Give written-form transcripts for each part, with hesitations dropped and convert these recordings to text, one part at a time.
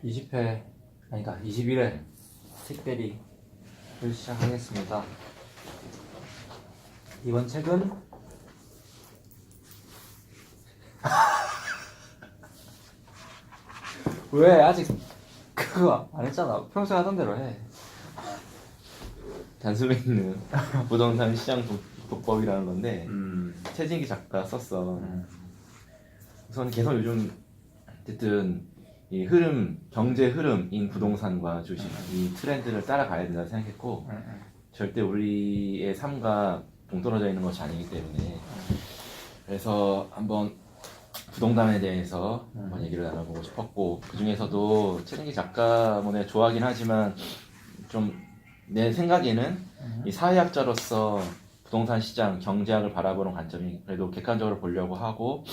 20회 아니다 21회 책대리를 시작하겠습니다. 이번 책은 왜 아직 그거 안 했잖아. 평소에 하던 대로 해. 단숨에 있는 부동산 시장 독법이라는 건데 최진기 작가 썼어. 우선 계속 요즘 어쨌든 이 흐름, 경제 흐름인 부동산과 주식 이 트렌드를 따라가야 된다고 생각했고 절대 우리의 삶과 동떨어져 있는 것이 아니기 때문에 그래서 한번 부동산에 대해서 한번 얘기를 나눠보고 싶었고 그 중에서도 최진기 작가분을 좋아하긴 하지만 좀 내 생각에는 이 사회학자로서 부동산 시장, 경제학을 바라보는 관점이 그래도 객관적으로 보려고 하고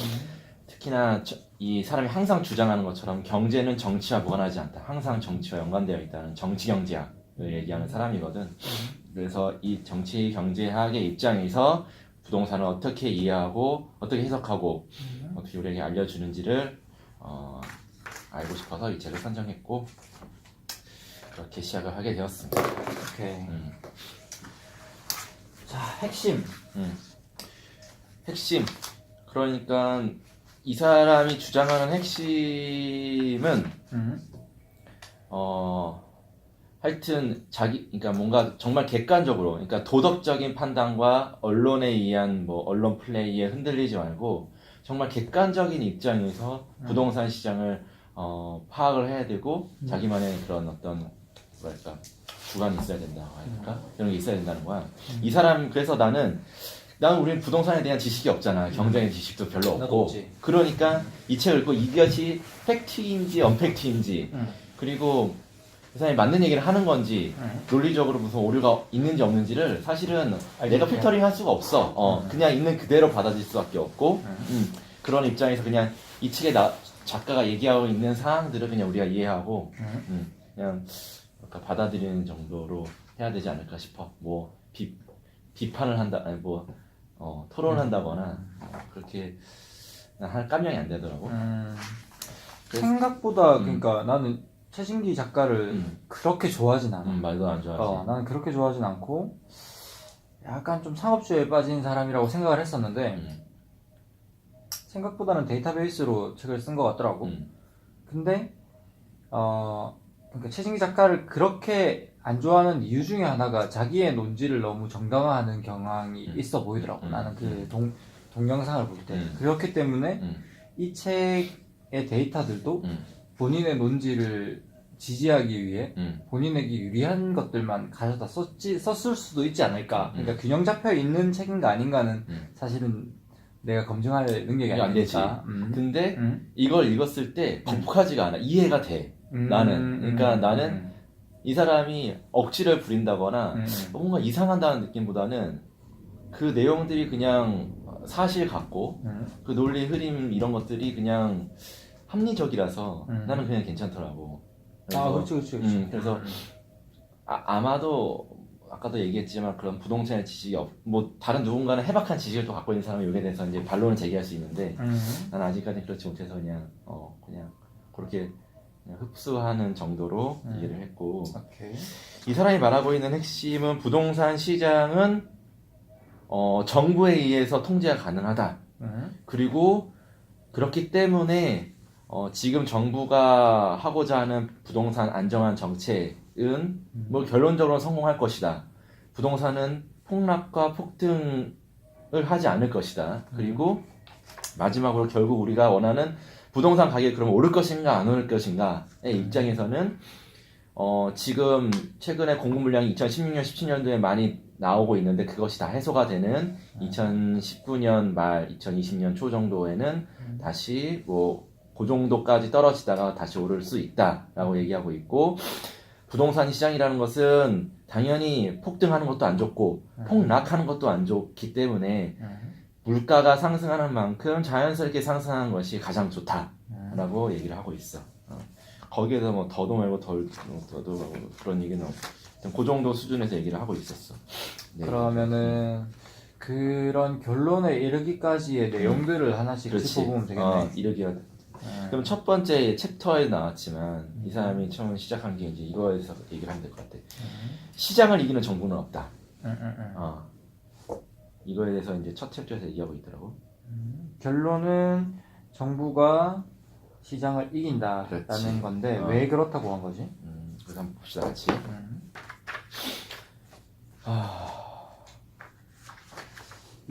특히나 이 사람이 항상 주장하는 것처럼 경제는 정치와 무관하지 않다. 항상 정치와 연관되어 있다는 정치경제학을 얘기하는 사람이거든. 그래서 이 정치 경제학의 입장에서 부동산을 어떻게 이해하고 어떻게 해석하고 어떻게 우리에게 알려주는지를 알고 싶어서 이 책을 선정했고 그렇게 시작을 하게 되었습니다. 오케이. 자, 핵심. 핵심. 그러니까 이 사람이 주장하는 핵심은 하여튼 그러니까 뭔가 정말 객관적으로, 그러니까 도덕적인 판단과 언론에 의한 뭐 언론 플레이에 흔들리지 말고 정말 객관적인 입장에서 부동산 시장을 파악을 해야 되고 자기만의 그런 어떤 뭐랄까 주관이 있어야 된다고 할까 이런 게 있어야 된다는 거야. 이 사람 그래서 나는 우리는 부동산에 대한 지식이 없잖아. 경제의 지식도 별로 없고. 그러니까 이 책을 읽고 이것이 팩트인지 언팩트인지 그리고 그 사람이 맞는 얘기를 하는 건지 논리적으로 무슨 오류가 있는지 없는지를 사실은 내가 필터링 할 수가 없어. 그냥 있는 그대로 받아들일 수밖에 없고 그런 입장에서 그냥 이 책에 작가가 얘기하고 있는 사항들을 그냥 우리가 이해하고 그냥 받아들이는 정도로 해야 되지 않을까 싶어. 뭐 비판을 한다, 아니 뭐 토론을 한다거나 그렇게 할 깜냥이 안 되더라고. 생각보다 그러니까 나는 최진기 작가를 그렇게 좋아하진 않아. 말도 안 좋아하지. 나는 그렇게 좋아하진 않고 약간 좀 상업주의에 빠진 사람이라고 생각을 했었는데 생각보다는 데이터베이스로 책을 쓴 것 같더라고. 근데 그러니까 최진기 작가를 그렇게 안 좋아하는 이유 중에 하나가 자기의 논지를 너무 정당화하는 경향이 있어 보이더라고. 나는 그 동영상을 볼 때. 그렇기 때문에 이 책의 데이터들도 본인의 논지를 지지하기 위해 본인에게 유리한 것들만 가져다 썼을 수도 있지 않을까. 그러니까 균형 잡혀 있는 책인가 아닌가는 사실은 내가 검증할 능력이 안 되지. 아니니까. 근데 이걸 읽었을 때 벅벅하지가 않아. 이해가 돼. 나는. 그러니까 나는 이 사람이 억지를 부린다거나 뭔가 이상한다는 느낌보다는 그 내용들이 그냥 사실 같고 그 논리 흐름 이런 것들이 그냥 합리적이라서 나는 그냥 괜찮더라고. 그렇지. 그래서 아마도 아까도 얘기했지만 그런 부동산의 지식이 뭐 다른 누군가는 해박한 지식을 또 갖고 있는 사람이 여기에 대해서 이제 반론을 제기할 수 있는데 난 아직까지 그렇지 못해서 그냥 그렇게 그냥 흡수하는 정도로 이해를 했고 오케이. 이 사람이 말하고 있는 핵심은 부동산 시장은 정부에 의해서 통제가 가능하다. 그리고 그렇기 때문에 지금 정부가 하고자 하는 부동산 안정한 정책은 뭐 결론적으로 성공할 것이다. 부동산은 폭락과 폭등을 하지 않을 것이다. 그리고 마지막으로 결국 우리가 원하는 부동산 가격이 그럼 오를 것인가 안 오를 것인가의 입장에서는 지금 최근에 공급 물량이 2016년, 17년도에 많이 나오고 있는데 그것이 다 해소가 되는 2019년 말, 2020년 초 정도에는 다시 그 정도까지 떨어지다가 다시 오를 수 있다라고 얘기하고 있고 부동산 시장이라는 것은 당연히 폭등하는 것도 안 좋고 폭락하는 것도 안 좋기 때문에 물가가 상승하는 만큼 자연스럽게 상승하는 것이 가장 좋다라고 얘기를 하고 있어. 거기에서 뭐 더도 말고 더도 말고 그런 얘기는 없고 그 정도 수준에서 얘기를 하고 있었어. 네. 그러면은 그런 결론에 이르기까지의 내용들을 하나씩 짚어보면 되겠네. 이르기가 그럼 첫 번째 챕터에 나왔지만 이 사람이 처음 시작한 게 이제 이거에서 얘기를 하면 될 것 같아. 시장을 이기는 정부는 없다. 이거에 대해서 이제 첫 챕터에서 얘기하고 있더라고. 결론은 정부가 시장을 이긴다라는 그렇지. 건데 왜 그렇다고 한 거지? 그래서 한번 봅시다 같이.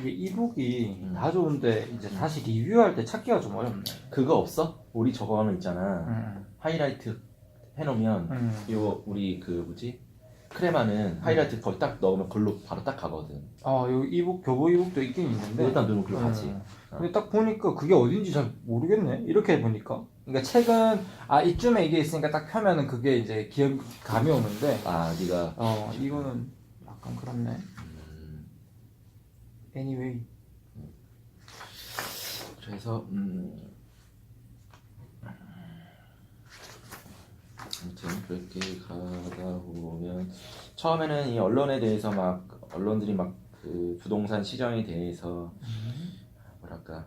이게 이북이 다 좋은데 이제 다시 리뷰할 때 찾기가 좀 어렵네. 그거 없어? 우리 저거 하면 있잖아. 하이라이트 해놓으면 이거 우리 그 뭐지? 크레마는 하이라이트 거기 딱 넣으면 글로 바로 딱 가거든. 여기 이북 교보 이북도 있긴 있는데 일단 누르면 글로 가지. 근데 딱 보니까 그게 어딘지 잘 모르겠네. 이렇게 보니까. 그러니까 책은 이쯤에 이게 있으니까 딱 펴면은 그게 이제 기억 감이 오는데 네가 이거는 약간 그렇네. Anyway. 그래서 아무튼 그렇게 가다 보면 처음에는 이 언론에 대해서 막 언론들이 막 그 부동산 시장에 대해서 뭐랄까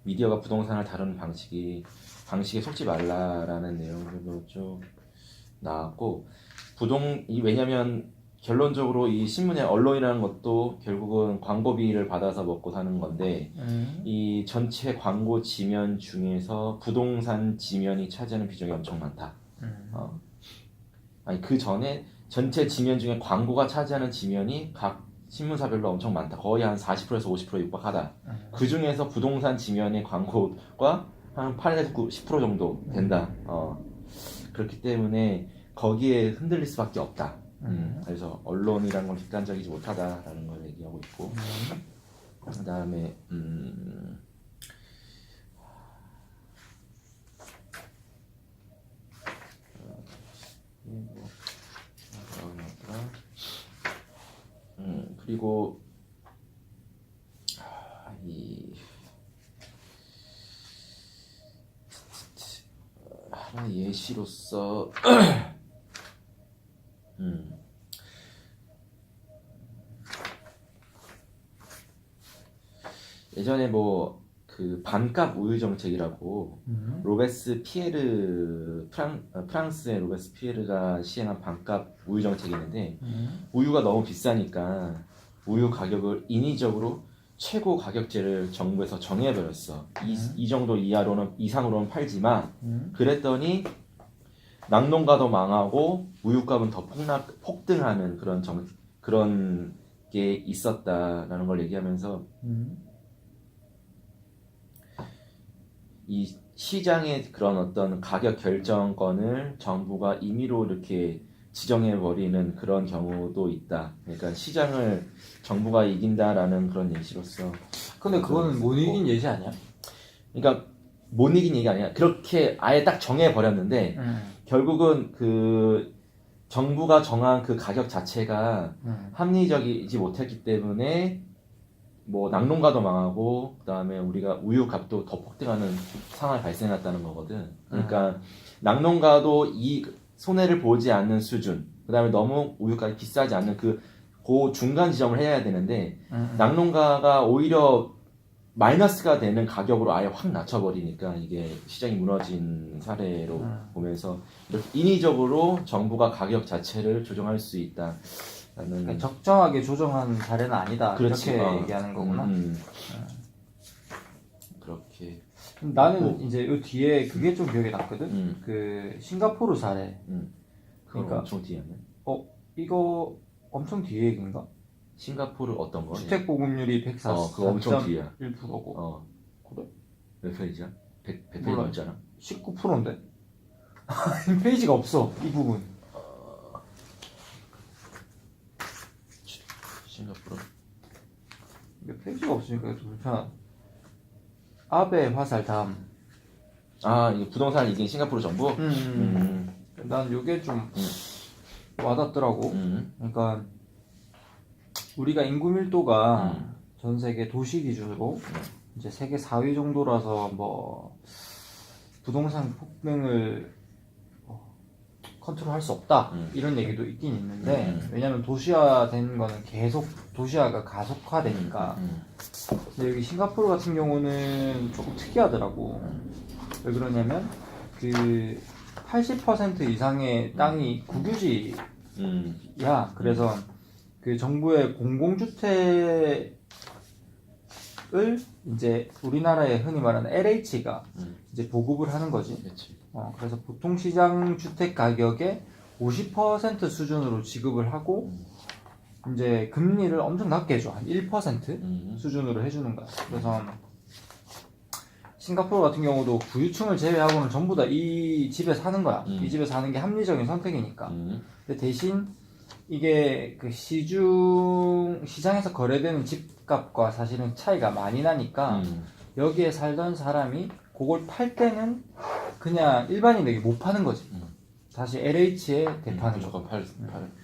미디어가 부동산을 다루는 방식에 속지 말라라는 내용들도 쭉 나왔고 왜냐면 결론적으로 이 신문의 언론이라는 것도 결국은 광고비를 받아서 먹고 사는 건데 이 전체 광고 지면 중에서 부동산 지면이 차지하는 비중이 엄청 많다. 그 전에 전체 지면 중에 광고가 차지하는 지면이 각 신문사별로 엄청 많다. 거의 한 40%에서 50% 육박하다. 그 중에서 부동산 지면의 광고가 한 8에서 10% 정도 된다. 그렇기 때문에 거기에 흔들릴 수밖에 없다. 그래서 언론이라는 건 객관적이지 못하다라는 걸 얘기하고 있고, 그 다음에 그리고 하나 예시로서 예전에 뭐 그 반값 우유 정책이라고 로베스 피에르 프랑스의 로베스 피에르가 시행한 반값 우유 정책이 있는데 우유가 너무 비싸니까 우유 가격을 인위적으로 최고 가격제를 정부에서 정해버렸어. 이 정도 이상으로는 팔지 마. 그랬더니 낙농가도 망하고 우유값은 더 폭등하는 그런 게 있었다라는 걸 얘기하면서 이 시장의 그런 어떤 가격 결정권을 정부가 임의로 이렇게 지정해버리는 그런 경우도 있다. 그러니까 시장을 정부가 이긴다라는 그런 예시로서. 근데 그거는 못 이긴 예시 아니야? 그러니까 못 이긴 얘기 아니야. 그렇게 아예 딱 정해버렸는데 결국은 그 정부가 정한 그 가격 자체가 합리적이지 못했기 때문에 뭐 낙농가도 망하고 그다음에 우리가 우유 값도 더 폭등하는 상황이 발생했다는 거거든. 그러니까 낙농가도 이 손해를 보지 않는 수준, 그다음에 너무 우유값이 비싸지 않는 그 중간 지점을 해야 되는데 낙농가가 오히려 마이너스가 되는 가격으로 아예 확 낮춰버리니까 이게 시장이 무너진 사례로 보면서 이렇게 인위적으로 정부가 가격 자체를 조정할 수 있다. 그러니까 적정하게 조정한 사례는 아니다. 그렇지. 이렇게 얘기하는 거구나. 그렇게. 나는 이제 요 뒤에 그게 좀 기억에 남거든. 그 싱가포르 사례. 그러니까 엄청 뒤에 아니야? 이거 엄청 뒤에 얘기인가? 싱가포르 어떤 거? 주택 보급률이 104.1%고. 그거 엄청 뒤야. 그래? 몇 페이지야? 100페이지 몰라. 넘잖아. 19%인데? 페이지가 없어 이 부분. 싱가포르. 근데 페이지가 없으니까 좀 불편하다. 아베 화살 다음. 이게 부동산 이긴 싱가포르 정부? 난 요게 좀 와닿더라고. 그러니까 우리가 인구 밀도가 전 세계 도시 기준으로 이제 세계 4위 정도라서 뭐 부동산 폭등을 컨트롤할 수 없다 이런 얘기도 있긴 있는데 왜냐면 도시화된 거는 계속 도시화가 가속화되니까. 근데 여기 싱가포르 같은 경우는 조금 특이하더라고. 왜 그러냐면 그 80% 이상의 땅이 국유지야. 그래서 그 정부의 공공주택을 이제 우리나라의 흔히 말하는 LH가 이제 보급을 하는 거지. 그치. 그래서 보통 시장 주택 가격의 50% 수준으로 지급을 하고 이제 금리를 엄청 낮게 해줘. 한 1% 수준으로 해주는 거야. 그래서 싱가포르 같은 경우도 부유층을 제외하고는 전부 다 이 집에 사는 거야. 이 집에 사는 게 합리적인 선택이니까. 근데 대신 이게 그 시장에서 거래되는 집값과 사실은 차이가 많이 나니까 여기에 살던 사람이 그걸 팔 때는 그냥 일반인에게 못 파는 거지. 다시 LH에 대파는 거.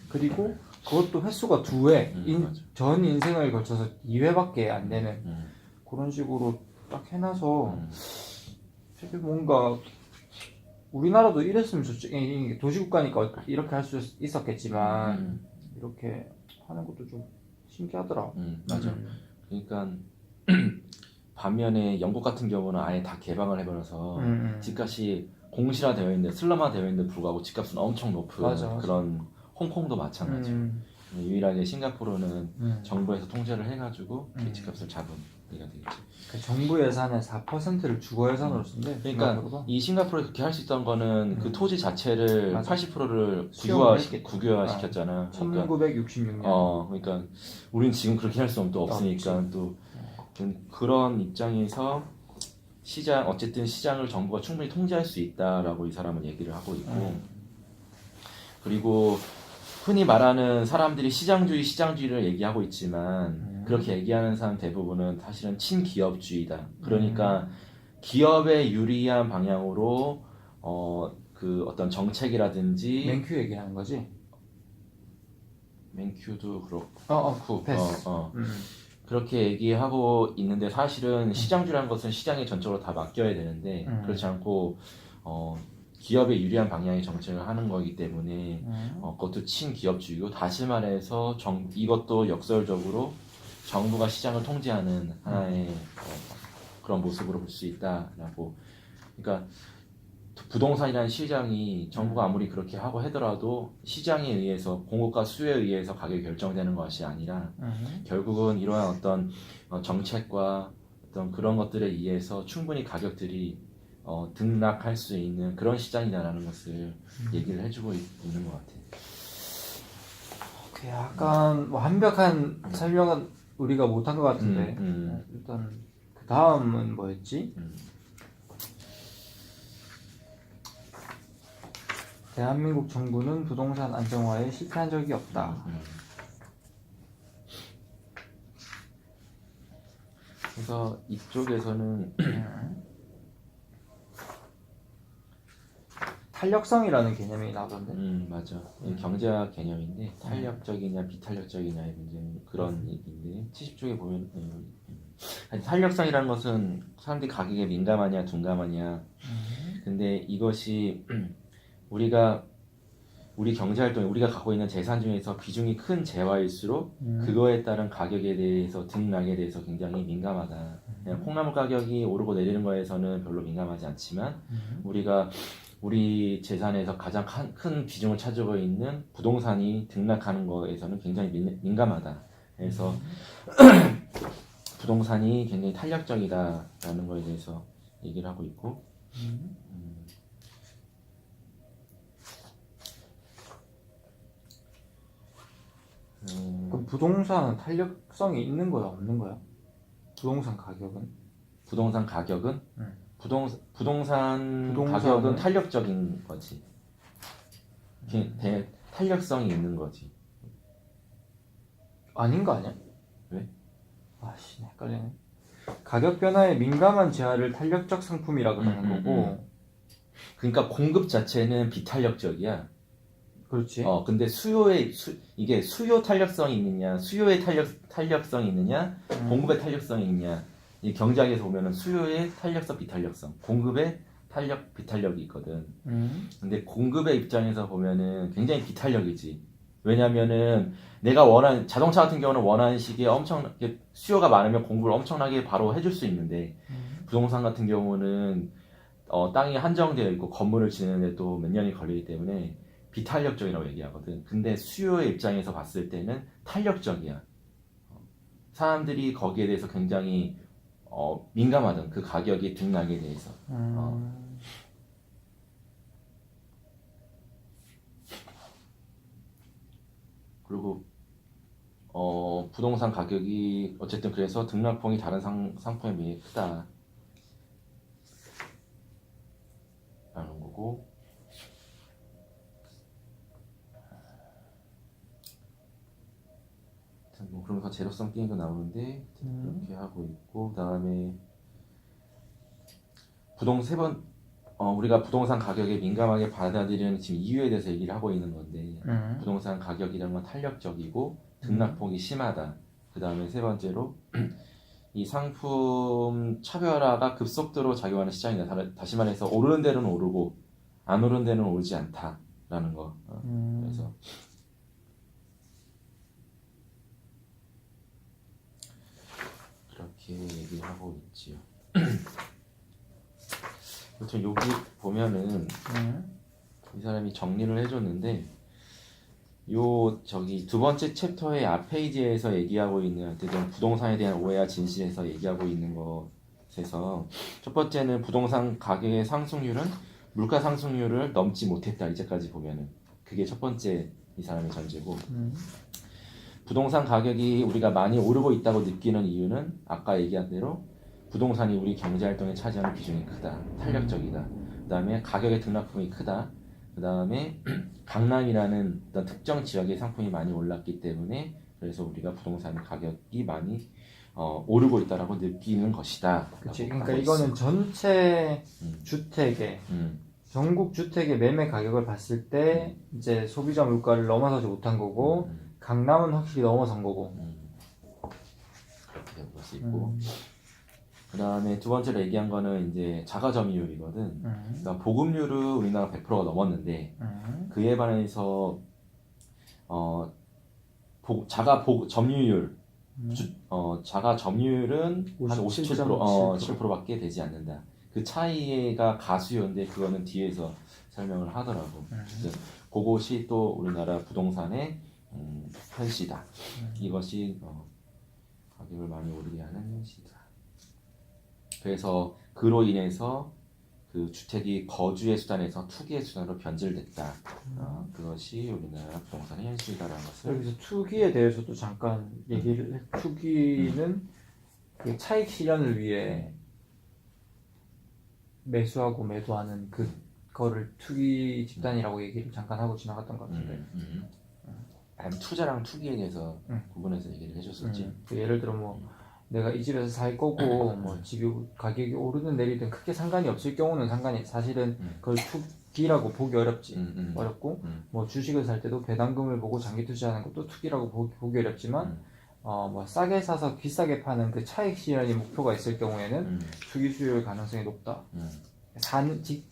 그리고 그것도 횟수가 2회, 전 인생을 거쳐서 2회밖에 안 되는 그런 식으로 딱 해놔서 되게 뭔가 우리나라도 이랬으면 좋지. 이게 도시국가니까 이렇게 할 수 있었겠지만 이렇게 하는 것도 좀 신기하더라. 맞아. 그러니까 반면에 영국 같은 경우는 아예 다 개방을 해버려서 집값이 공실화되어 있는데 슬럼화되어 있는데 불구하고 집값은 엄청 높은 맞아. 그런 홍콩도 마찬가지고 유일하게 싱가포르는 정부에서 통제를 해가지고 집값을 잡은 얘가 되겠지. 그 정부 예산의 4%를 주거 예산으로 쓴대. 그러니까 싱가포르가. 이 싱가포르에 그렇게 할 수 있던 거는 그 토지 자체를 맞아. 80%를 수용을 국유화시켰잖아. 1966년. 그러니까 우린 지금 그렇게 할 수 없으니까 또 그런 입장에서 어쨌든 시장을 정부가 충분히 통제할 수 있다라고 이 사람은 얘기를 하고 있고, 그리고 흔히 말하는 사람들이 시장주의를 얘기하고 있지만 그렇게 얘기하는 사람 대부분은 사실은 친기업주의다. 그러니까 기업에 유리한 방향으로 그 어떤 정책이라든지 맨큐 얘기하는 거지? 맨큐도 그렇고 패스. 그렇게 얘기하고 있는데 사실은 시장주라는 것은 시장에 전적으로 다 맡겨야 되는데 그렇지 않고 기업에 유리한 방향의 정책을 하는 거기 때문에 그것도 친기업주의고, 다시 말해서 이것도 역설적으로 정부가 시장을 통제하는 하나의 그런 모습으로 볼 수 있다라고. 그러니까 부동산이라는 시장이 정부가 아무리 그렇게 하고 하더라도 시장에 의해서, 공급과 수요에 의해서 가격이 결정되는 것이 아니라 결국은 이러한 어떤 정책과 어떤 그런 것들에 의해서 충분히 가격들이 등락할 수 있는 그런 시장이다라는 것을 얘기를 해주고 있는 것 같아요. 약간 완벽한 설명은 우리가 못한 것 같은데 일단 그 다음은 뭐였지? 대한민국 정부는 부동산 안정화에 실패한 적이 없다. 그래서 이쪽에서는 탄력성이라는 개념이 나오던데. 맞아. 경제학 개념인데 탄력적이냐 비탄력적이냐의 문제는 그런 얘기인데 70쪽에 보면 탄력성이라는 것은 사람들이 가격에 민감하냐 둔감하냐. 근데 이것이 우리 경제활동에 우리가 갖고 있는 재산 중에서 비중이 큰 재화일수록 그거에 따른 가격에 대해서 등락에 대해서 굉장히 민감하다. 그냥 콩나물 가격이 오르고 내리는 거에서는 별로 민감하지 않지만 우리 재산에서 가장 큰 비중을 차지하고 있는 부동산이 등락하는 거에서는 굉장히 민감하다. 그래서 부동산이 굉장히 탄력적이다라는 거에 대해서 얘기를 하고 있고, 그럼 부동산은 탄력성이 있는 거야, 없는 거야? 부동산 가격은? 부동산 가격은? 부동산 가격은 탄력적인 거지. 탄력성이 있는 거지. 아닌 거 아니야? 왜? 아씨, 헷갈리네. 가격 변화에 민감한 재화를 탄력적 상품이라 그러는 거고. 그러니까 공급 자체는 비탄력적이야. 그렇지. 근데 이게 수요 탄력성이 있느냐, 수요의 탄력성이 있느냐, 공급의 탄력성이 있느냐. 이 경제학에서 보면은 수요의 탄력성, 비탄력성, 공급의 탄력, 비탄력이 있거든. 근데 공급의 입장에서 보면은 굉장히 비탄력이지. 왜냐면은 내가 자동차 같은 경우는 원하는 시기에 수요가 많으면 공급을 엄청나게 바로 해줄 수 있는데, 부동산 같은 경우는 땅이 한정되어 있고 건물을 짓는데 또 몇 년이 걸리기 때문에 비탄력적이라고 얘기하거든. 근데 수요의 입장에서 봤을 때는 탄력적이야. 사람들이 거기에 대해서 굉장히 민감하던 그 가격이 등락에 대해서. 그리고 부동산 가격이 어쨌든 그래서 등락폭이 다른 상품에 비해 크다 라는 거고, 뭐 그러면서 제로성 게임도 나오는데 그렇게 하고 있고, 그 다음에 우리가 부동산 가격에 민감하게 받아들이는 지금 이유에 대해서 얘기를 하고 있는 건데, 부동산 가격이라는 건 탄력적이고 등락폭이 심하다. 그 다음에 세 번째로 이 상품 차별화가 급속도로 작용하는 시장이다. 다시 말해서 오르는 데는 오르고 안 오르는 데는 오르지 않다라는 거. 그래서 그렇게 얘기를 하고 있지요. 아무튼 여기 보면은 이 사람이 정리를 해줬는데, 저기 두 번째 챕터의 앞 페이지에서 얘기하고 있는 어쨌든 부동산에 대한 오해와 진실에서 얘기하고 있는 것에서, 첫 번째는 부동산 가격의 상승률은 물가 상승률을 넘지 못했다. 이제까지 보면은 그게 첫 번째 이 사람의 전제고, 부동산 가격이 우리가 많이 오르고 있다고 느끼는 이유는 아까 얘기한 대로 부동산이 우리 경제활동에 차지하는 비중이 크다, 탄력적이다. 그 다음에 가격의 등락폭이 크다. 그 다음에 강남이라는 어떤 특정 지역의 상품이 많이 올랐기 때문에, 그래서 우리가 부동산 가격이 많이 오르고 있다라고 느끼는 것이다. 그치. 그러니까 이거는 전체 주택의 전국 주택의 매매 가격을 봤을 때 이제 소비자 물가를 넘어서지 못한 거고, 강남은 확실히 넘어선 거고. 그렇게 볼 수 있고. 그 다음에 두 번째로 얘기한 거는 이제 자가 점유율이거든. 그러니까 보급률은 우리나라 100%가 넘었는데, 그에 반해서 점유율, 자가 점유율은 한 57%, 7%밖에 되지 않는다. 그 차이가 가수요인데 그거는 뒤에서 설명을 하더라고. 그것이 또 우리나라 부동산의 현시다. 이것이 가격을 많이 오르게 하는 현시다. 그래서 그로 인해서 그 주택이 거주의 수단에서 투기의 수단으로 변질됐다. 그것이 우리나라 부동산의 현실이다라는 것을. 여기서 투기에 대해서도 잠깐 얘기를 해. 투기는 그 차익 실현을 위해 매수하고 매도하는 그거를 투기 집단이라고 얘기를 잠깐 하고 지나갔던 것 같은데. 아니, 투자랑 투기에 대해서 구분해서 얘기를 해줬었지. 그 예를 들어 뭐 내가 이 집에서 살 거고 뭐 집이 가격이 오르든 내리든 크게 상관이 없을 경우는 사실은 그걸 투기라고 보기 어렵고 뭐 주식을 살 때도 배당금을 보고 장기 투자하는 것도 투기라고 보기 어렵지만 뭐 싸게 사서 비싸게 파는 그 차익 실현이 목표가 있을 경우에는 투기 수요일 가능성이 높다.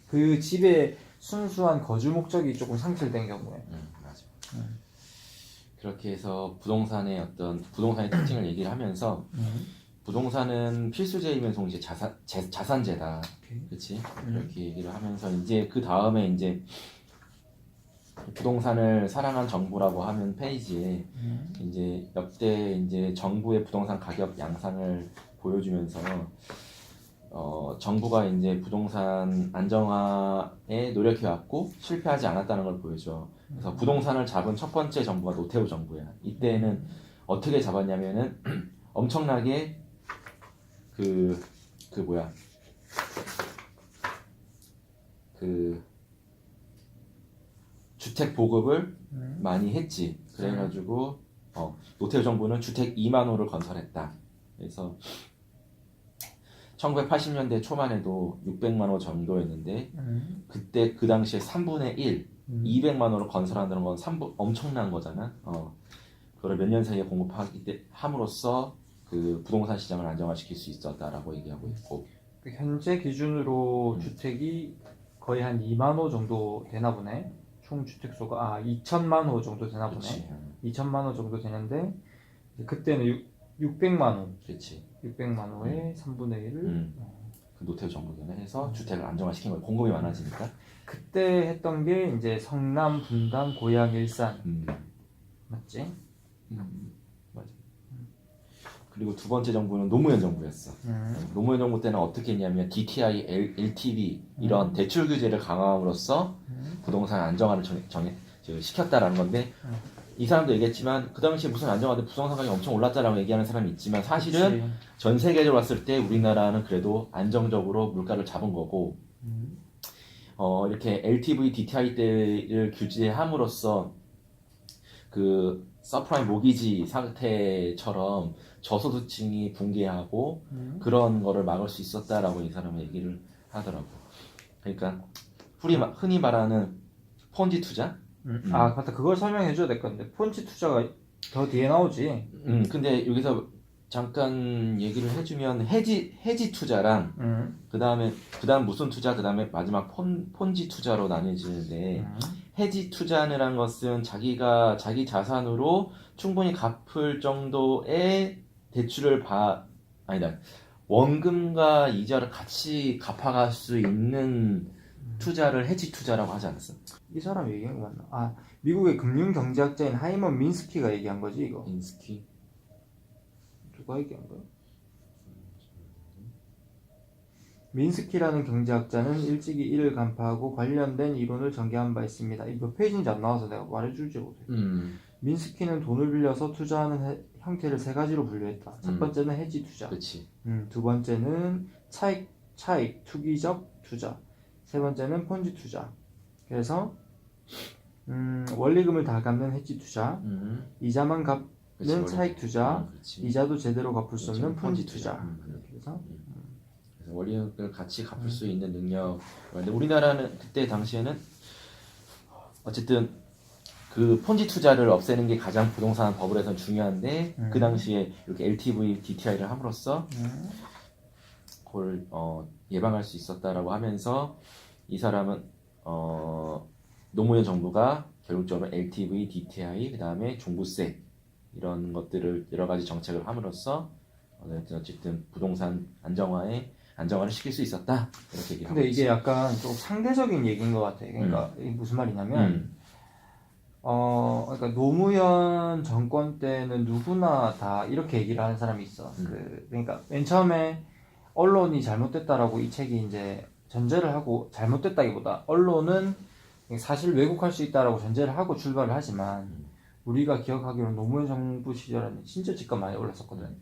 그 집의 순수한 거주 목적이 조금 상실된 경우에. 맞아. 그렇게 해서 부동산의 특징을 얘기를 하면서, 부동산은 필수제이면 동시에 자산제다. 그렇지? 이렇게 얘기를 하면서 이제 그 다음에 이제 부동산을 사랑한 정부라고 하는 페이지에 이제 역대 이제 정부의 부동산 가격 양상을 보여주면서 정부가 이제 부동산 안정화에 노력해왔고 실패하지 않았다는 걸 보여줘. 그래서 부동산을 잡은 첫 번째 정부가 노태우 정부야. 이때는 어떻게 잡았냐면은 엄청나게 주택 보급을 많이 했지. 그래가지고 노태우 정부는 주택 2만 호를 건설했다. 그래서 1980년대 초만 해도 600만 호 정도였는데 그때 그 당시에 3분의 1, 200만 호를 건설한다는 건 엄청난 거잖아. 그걸 몇 년 사이에 함으로써 그 부동산 시장을 안정화시킬 수 있었다라고 얘기하고 있고, 현재 기준으로 주택이 거의 한 2만 호 정도 되나 보네. 총 주택수가 2천만 호 정도 되나 보네. 그치. 2천만 호 정도 되는데 그때는 600만 호. 그렇지. 600만 호의 3분의 1을 그 노태우 정부는 해서 주택을 안정화시킨 거예요. 공급이 많아지니까. 그때 했던 게 이제 성남, 분당, 고양, 일산 맞지? 맞아. 그리고 두 번째 정부는 노무현 정부였어. 노무현 정부 때는 어떻게 했냐면 DTI, LTV 이런 대출 규제를 강화함으로써 부동산 안정화를 시켰다라는 건데 이 사람도 얘기했지만 그 당시에 무슨 안정화인데 부동산 가격이 엄청 올랐다라고 얘기하는 사람이 있지만 사실은 그치. 전 세계적으로 봤을 때 우리나라는 그래도 안정적으로 물가를 잡은 거고 이렇게 LTV, DTI 때를 규제함으로써 그 서프라임 모기지 상태처럼 저소득층이 붕괴하고 그런 거를 막을 수 있었다라고 이 사람은 얘기를 하더라고. 그러니까 흔히 말하는 폰지 투자? 아 맞다 그걸 설명해 줘야 될 건데 폰지 투자가 더 뒤에 나오지. 근데 여기서 잠깐 얘기를 해주면 해지 투자랑 그다음 무슨 투자 그다음에 마지막 폰지 투자로 나뉘어지는데 해지 투자라는 것은 자기가 자기 자산으로 충분히 갚을 정도의 대출을 아니다 원금과 이자를 같이 갚아갈 수 있는 투자를 해지 투자라고 하지 않았어? 이 사람 얘기한 거 맞나? 아 미국의 금융 경제학자인 하이먼 민스키가 얘기한 거지 이거. 민스키? 누가 얘기한 거야? 민스키라는 경제학자는 일찍이 이를 간파하고 관련된 이론을 전개한 바 있습니다. 이 몇 페이지인지 안 나와서 내가 말해주지 못해. 민스키는 돈을 빌려서 투자하는 형태를 세 가지로 분류했다. 첫 번째는 해지 투자. 그치. 두 번째는 차익, 투기적 투자. 세 번째는 폰지 투자. 그래서 원리금을 다 갚는 해지 투자, 이자만 갚는 차익 투자, 이자도 제대로 갚을 수 없는 폰지 투자. 그래서 원리금을 같이 갚을 수 있는 능력. 근데 우리나라는 그때 당시에는 어쨌든 그 폰지 투자를 없애는 게 가장 부동산 버블에서는 중요한데 그 당시에 이렇게 LTV, DTI를 함으로써 그걸 예방할 수 있었다라고 하면서 이 사람은 노무현 정부가 결국적으로 LTV, DTI, 그 다음에 종부세 이런 것들을 여러 가지 정책을 함으로써 어쨌든 부동산 안정화를 시킬 수 있었다 이렇게 얘기를 하고 근데 이게 있어요. 약간 좀 상대적인 얘기인 것 같아. 그러니까 이게 무슨 말이냐면 그러니까 노무현 정권 때는 누구나 다 이렇게 얘기를 하는 사람이 있어. 그러니까 맨 처음에 언론이 잘못됐다라고 이 책이 이제 전제를 하고 잘못됐다기보다 언론은 사실 왜곡할 수 있다라고 전제를 하고 출발을 하지만 우리가 기억하기로는 노무현 정부 시절에는 진짜 집값 많이 올랐었거든.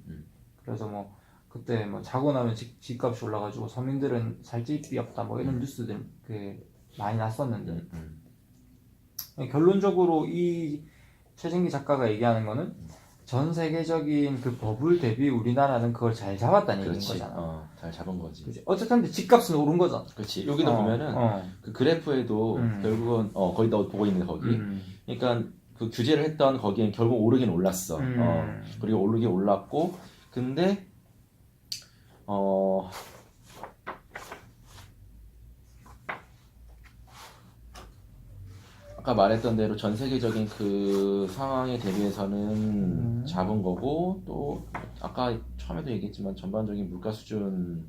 그래서 뭐 그때 뭐 자고 나면 집값이 올라가지고 서민들은 살 집이 없다 뭐 이런 뉴스들 많이 났었는데 결론적으로 이 최진기 작가가 얘기하는 거는 전 세계적인 그 버블 대비 우리나라는 그걸 잘 잡았다는 얘기인 거잖아. 잘 잡은 거지. 그치? 어쨌든 집값은 오른 거잖아. 그렇지. 여기도 보면은 그 그래프에도 결국은 거기 너 보고 있는 거기. 그러니까 그 규제를 했던 거기엔 결국 오르긴 올랐어. 그리고 오르긴 올랐고, 근데 아까 말했던 대로 전 세계적인 그 상황에 대비해서는 잡은 거고 또 아까 처음에도 얘기했지만 전반적인 물가 수준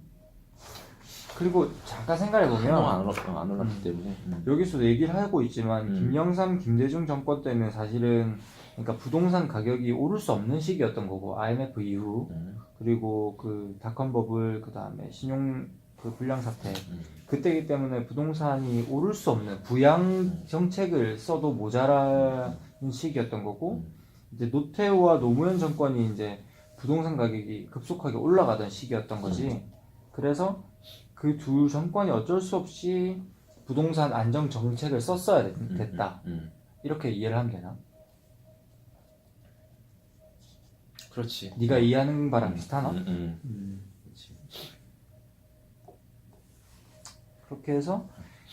그리고 잠깐 생각해보면 한동안 안 올랐기 때문에 여기서도 얘기를 하고 있지만 김영삼, 김대중 정권 때는 사실은 그러니까 부동산 가격이 오를 수 없는 시기였던 거고 IMF 이후 그리고 그 닷컴 버블 그 다음에 신용 그 불량 사태 그때이기 때문에 부동산이 오를 수 없는 부양 정책을 써도 모자라는 시기였던 거고 이제 노태우와 노무현 정권이 이제 부동산 가격이 급속하게 올라가던 시기였던 거지. 그래서 그 두 정권이 어쩔 수 없이 부동산 안정 정책을 썼어야 됐다. 이렇게 이해를 하면 되나? 그렇지. 네가 이해하는 바랑 비슷하나? 그렇지. 그렇게 해서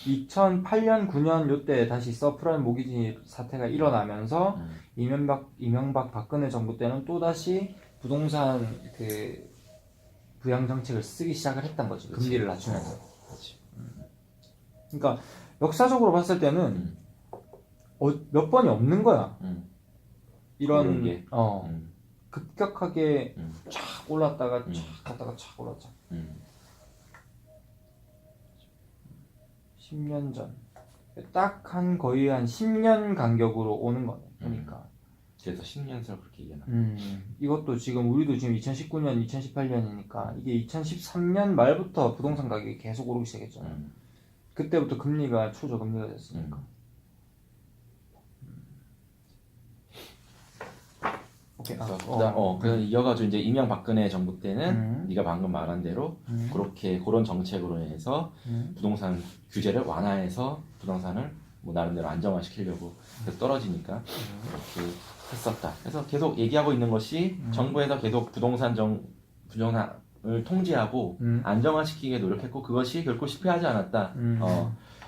2008년, 9년 요때 다시 서프라임 모기지 사태가 일어나면서 이명박 박근혜 정부 때는 또 다시 부동산 그 부양 정책을 쓰기 시작을 했던 거지. 그치. 금리를 낮추면서. 그러니까 역사적으로 봤을 때는 몇 번이 없는 거야. 이런 게. 급격하게 쫙 올랐다가 쫙 갔다가 쫙 올랐잖아. 10년 전. 딱 한 거의 한 10년 간격으로 오는 거네. 그러니까. 그래서 10년설 그렇게 얘기하나. 이것도 지금 우리도 지금 2019년, 2018년이니까 이게 2013년 말부터 부동산 가격이 계속 오르기 시작했잖아. 그때부터 금리가 초저금리가 됐으니까. 오케이. 그래서 이어가지고 이제 이명박근혜 정부 때는 네가 방금 말한 대로 그렇게 그런 정책으로 인해서 부동산 규제를 완화해서 부동산을 뭐 나름대로 안정화시키려고 계속 떨어지니까 그렇게 했었다. 그래서 계속 얘기하고 있는 것이 정부에서 계속 부동산을 통제하고 안정화시키게 노력했고 그것이 결코 실패하지 않았다.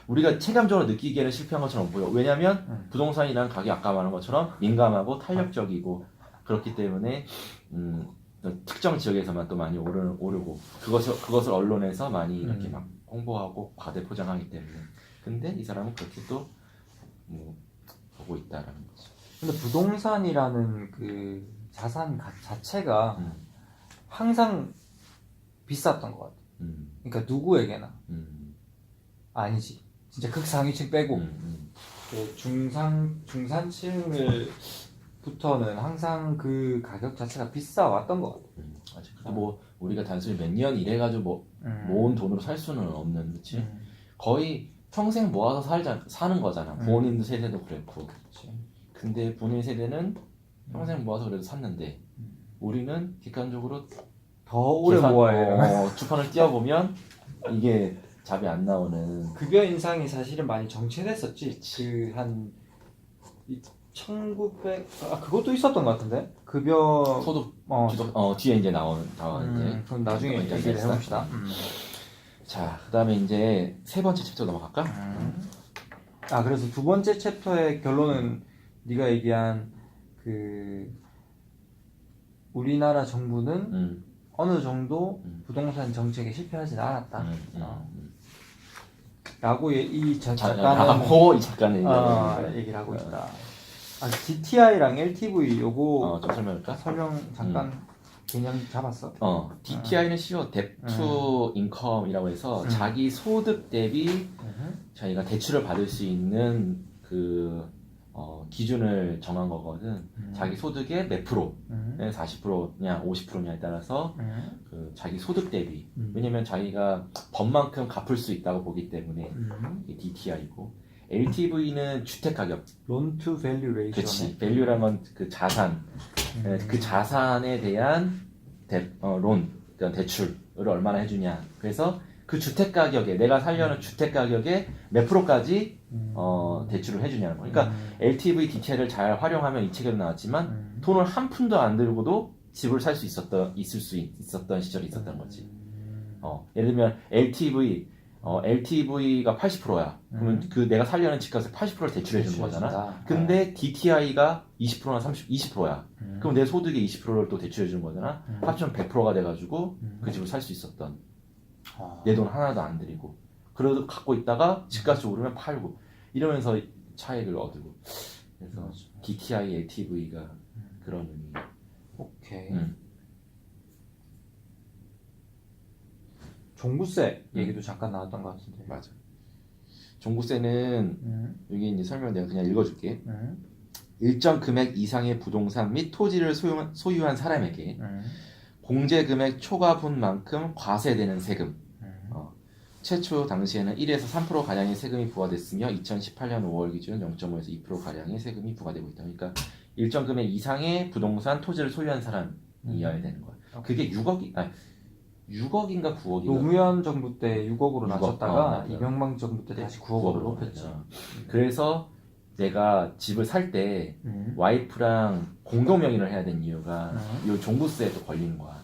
우리가 체감적으로 느끼기에는 실패한 것처럼 보여. 왜냐하면 부동산이라는 가격이 아까 말한 것처럼 민감하고 탄력적이고 그렇기 때문에 특정 지역에서만 또 많이 오르고 그것을 언론에서 많이 이렇게 막 홍보하고 과대포장하기 때문에 근데 이 사람은 그렇게 또 뭐 보고 있다라는 거죠. 근데 부동산이라는 그 자산 자체가 항상 비쌌던 것 같아. 그러니까 누구에게나 아니지. 진짜 극상위층 빼고 그 중산층을부터는 항상 그 가격 자체가 비싸왔던 것 같아. 맞아. 뭐 우리가 단순히 몇 년 일해가지고 뭐 모은 돈으로 살 수는 없는, 그렇지? 거의 평생 모아서 사는 거잖아. 부모님 세대도 그랬고. 그치. 근데 부모님 세대는 평생 모아서 그래도 샀는데 우리는 객관적으로 더 오래 모아야 해요. 주판을 띄워보면 이게 답이 안 나오는. 급여 인상이 사실은 많이 정체됐었지. 그 한 1900 그것도 있었던 것 같은데 급여 소득 뒤에 이제 나오는데 그럼 나중에 얘기를 해봅시다. 자, 그다음에 이제 세 번째 챕터 넘어갈까? 그래서 두 번째 챕터의 결론은 네가 얘기한 그 우리나라 정부는 어느 정도 부동산 정책에 실패하진 않았다. 라고 이 작가는 얘기를 하고 있다. DTI랑 LTV 요거 좀 설명할까? 설명 잠깐 개념 잡았어? DTI는 쉬워. 뎁투 인컴이라고 해서 자기 소득 대비 자기가 대출을 받을 수 있는 그 기준을 정한 거거든. 자기 소득의 몇 프로, 40%냐 50%냐에 따라서 그 자기 소득 대비. 왜냐면 자기가 번만큼 갚을 수 있다고 보기 때문에 이게 DTI고. LTV는 주택 가격. Loan to Value Ratio. 그렇지. 밸류란 건 그 자산. 그 자산에 대한 론, 그러니까 대출을 얼마나 해주냐. 그래서 그 주택 가격에 내가 살려는 주택 가격에 몇 프로까지 대출을 해주냐는 거. 그러니까 LTV, DTI를 잘 활용하면 이 책에도 나왔지만 돈을 한 푼도 안 들고도 집을 살 수 있을 수 있었던 시절이 있었던 거지. 예를 들면 LTV가 80%야. 그러면 그 내가 살려는 집값을 80%를 대출해 주는 거잖아. 근데 DTI가 20%나 20%야. 그럼 내 소득의 20%를 또 대출해 주는 거잖아. 합치면 100%가 돼가지고 그 집을 살 수 있었던. 내 돈 하나도 안 들이고. 그래도 갖고 있다가 집값이 오르면 팔고. 이러면서 차익을 얻고. 그래서 DTI, LTV가 그런 의미. 오케이. 종부세 얘기도 잠깐 나왔던 것 같은데. 맞아. 종부세는 여기 이제 설명 내가 그냥 읽어줄게. 일정 금액 이상의 부동산 및 토지를 소유한 사람에게 공제 금액 초과분만큼 과세되는 세금. 최초 당시에는 1에서 3% 가량의 세금이 부과됐으며 2018년 5월 기준 0.5에서 2% 가량의 세금이 부과되고 있다. 그러니까 일정 금액 이상의 부동산 토지를 소유한 사람이어야 되는 거야. 그게 6억인가 9억인가? 노무현 정부 때 6억으로 낮췄다가 이명박 정부 때 다시 9억으로 높였죠. 그래서 내가 집을 살 때 와이프랑 공동 명의를 해야 되는 이유가 이 종부세에도 걸리는 거야.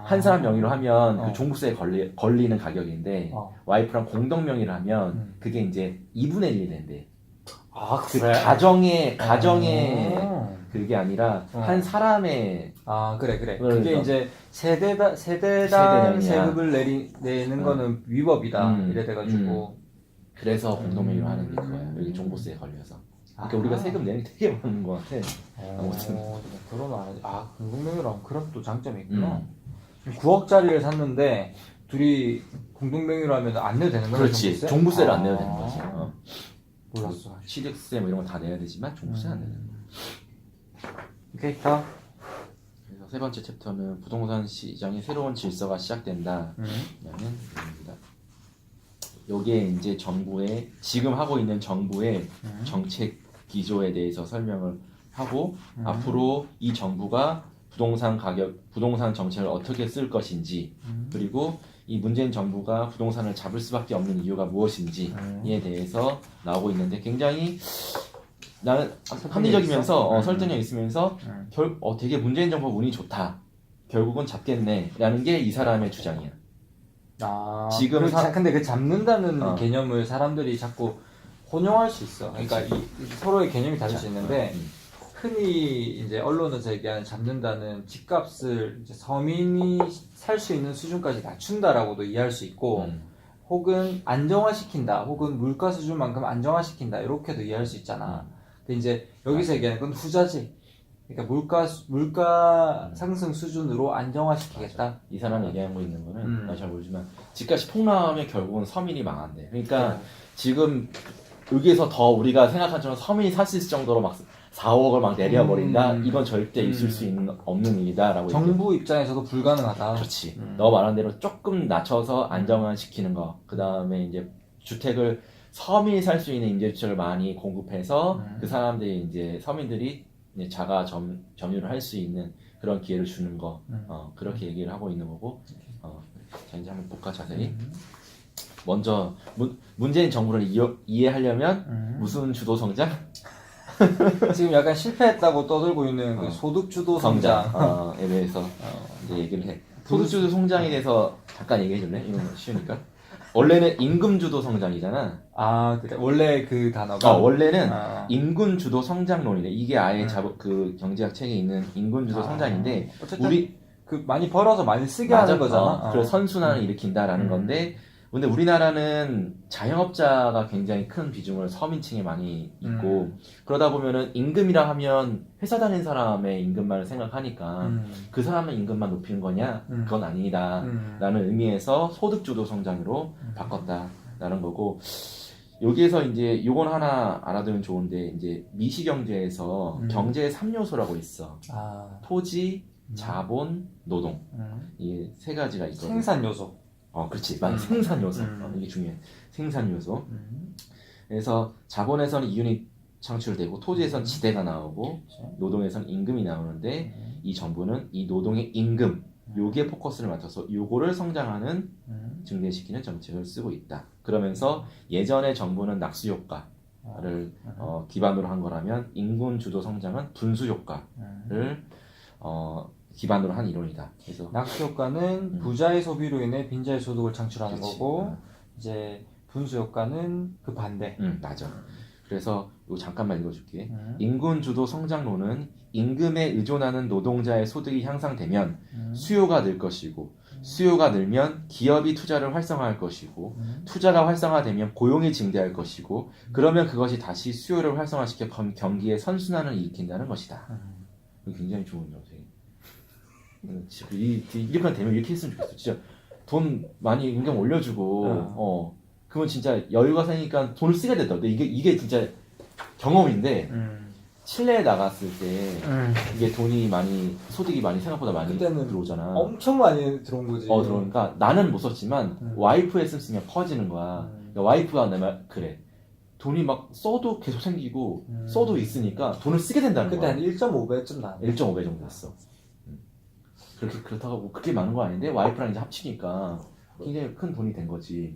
한 사람 명의로 하면 그 종부세에 걸리는 가격인데 와이프랑 공동 명의를 하면 그게 이제 2분의 1이 된대. 그래? 가정의 그게 아니라 한 사람의 그래. 그게 이제 세대당 세금을 내는 거는 위법이다 이래 돼가지고 그래서 공동명의로 하는 게 그거야. 여기 종부세에 걸려서. 그러니까 우리가 세금 내는 게 되게 많은 것 같아. 아무튼 그러면 안 하지. 공동명의로 하면 그런 또 장점이 있구나. 9억짜리를 샀는데 둘이 공동명의로 하면 안 내도 되는 거야? 그렇지. 종부세를 안 내야 되는 아. 거지. 몰랐어. 취득세 뭐 이런 거 다 내야 되지만 종부세는 안 내야 돼. 오케이, 다음. 그래서 세 번째 챕터는 부동산 시장의 새로운 질서가 시작된다. 라는 내용입니다. 요게 이제 정부의 지금 하고 있는 정부의 정책 기조에 대해서 설명을 하고 앞으로 이 정부가 부동산 정책을 어떻게 쓸 것인지 그리고 이 문재인 정부가 부동산을 잡을 수밖에 없는 이유가 무엇인지에 대해서 나오고 있는데 굉장히 나는 합리적이면서 설득력 있으면서 되게 문재인 정부 운이 좋다. 결국은 잡겠네라는 게 이 사람의 주장이야. 아, 지금 근데 그 잡는다는 개념을 사람들이 자꾸 혼용할 수 있어. 그러니까 서로의 개념이 다를 수 있는데 흔히 이제 언론에서 얘기하는 잡는다는 집값을 이제 서민이 살 수 있는 수준까지 낮춘다라고도 이해할 수 있고 혹은 안정화시킨다 혹은 물가 수준만큼 안정화시킨다 이렇게도 이해할 수 있잖아. 근데 이제 여기서 얘기하는 건 후자지. 그러니까 물가 상승 수준으로 안정화시키겠다. 이 사람 얘기하고 있는 거는 나 잘 모르지만 집값이 폭락하면 결국은 서민이 망한대. 그러니까 지금 여기에서 더 우리가 생각한 것처럼 서민이 살 수 있을 정도로 막 4억을 막 내려버린다. 이건 절대 있을 수 없는 일이다라고. 정부 입장에서도 불가능하다. 그렇지. 너 말한 대로 조금 낮춰서 안정화시키는 거. 그 다음에 이제 주택을 서민이 살 수 있는 임대주택을 많이 공급해서 그 사람들이 이제 서민들이 이제 자가 점유를 할 수 있는 그런 기회를 주는 거. 그렇게 얘기를 하고 있는 거고. 자 이제 한번 볼까 자세히. 먼저 문재인 정부를 이해하려면 무슨 주도 성장? 지금 약간 실패했다고 떠들고 있는 그 소득 주도 성장에 대해서 이제 얘기를 해. 소득 주도 성장에 대해서 잠깐 얘기해 줄래? 이건 쉬우니까. 원래는 임금 주도 성장이잖아. 아, 그래. 원래 그 단어가 원래는 인군 주도 성장론이래. 이게 아예 그 경제학 책에 있는 인군 주도 성장인데 우리 그 많이 벌어서 많이 쓰게 하는 거잖아. 그래서 선순환을 일으킨다라는 건데 근데 우리나라는 자영업자가 굉장히 큰 비중을 서민층에 많이 있고 그러다 보면은 임금이라 하면 회사 다니는 사람의 임금만을 생각하니까 그 사람의 임금만 높이는 거냐? 그건 아니다 라는 의미에서 소득주도 성장으로 바꿨다라는 거고 여기에서 이제 요건 하나 알아두면 좋은데 이제 미시경제에서 경제의 3요소라고 있어. 토지, 자본, 노동. 이 세 가지가 있거든. 생산 요소. 그렇지. 맞아. 생산 요소. 이게 중요해. 생산 요소. 그래서 자본에서는 이윤이 창출되고 토지에서는 지대가 나오고 노동에서는 임금이 나오는데 이 정부는 이 노동의 임금 요기에 포커스를 맞춰서 요거를 성장하는 증대시키는 정책을 쓰고 있다. 그러면서 예전에 정부는 낙수 효과를 기반으로 한 거라면 인군 주도 성장은 분수 효과를 기반으로 한 이론이다. 그래서 낙수 효과는 부자의 소비로 인해 빈자의 소득을 창출하는 그렇지. 거고 이제 분수 효과는 그 반대. 맞아. 그래서 이거 잠깐만 읽어줄게. 인군 주도 성장론은 임금에 의존하는 노동자의 소득이 향상되면 수요가 늘 것이고 수요가 늘면 기업이 투자를 활성화할 것이고 투자가 활성화되면 고용이 증대할 것이고 그러면 그것이 다시 수요를 활성화시켜 경기의 선순환을 일으킨다는 것이다. 굉장히 좋은 정책. 이렇게 되면 이렇게 했으면 좋겠어. 진짜 돈 많이 임금 올려주고 그러면 진짜 여유가 생기니까 돈을 쓰게 된다. 근데 이게 진짜 경험인데 칠레에 나갔을 때 이게 돈이 많이 소득이 많이 생각보다 많이 들어오잖아. 엄청 많이 들어온 거지. 들어오니까 나는 못 썼지만 와이프에 쓰면 커지는 거야. 그러니까 와이프가 내 말 그래. 돈이 막 써도 계속 생기고 써도 있으니까 돈을 쓰게 된다는 그때 거야. 한 1.5배쯤 나. 1.5배 정도 됐어. 그렇다고 뭐 그렇게 많은 거 아닌데 와이프랑 이제 합치니까 굉장히 큰 돈이 된 거지.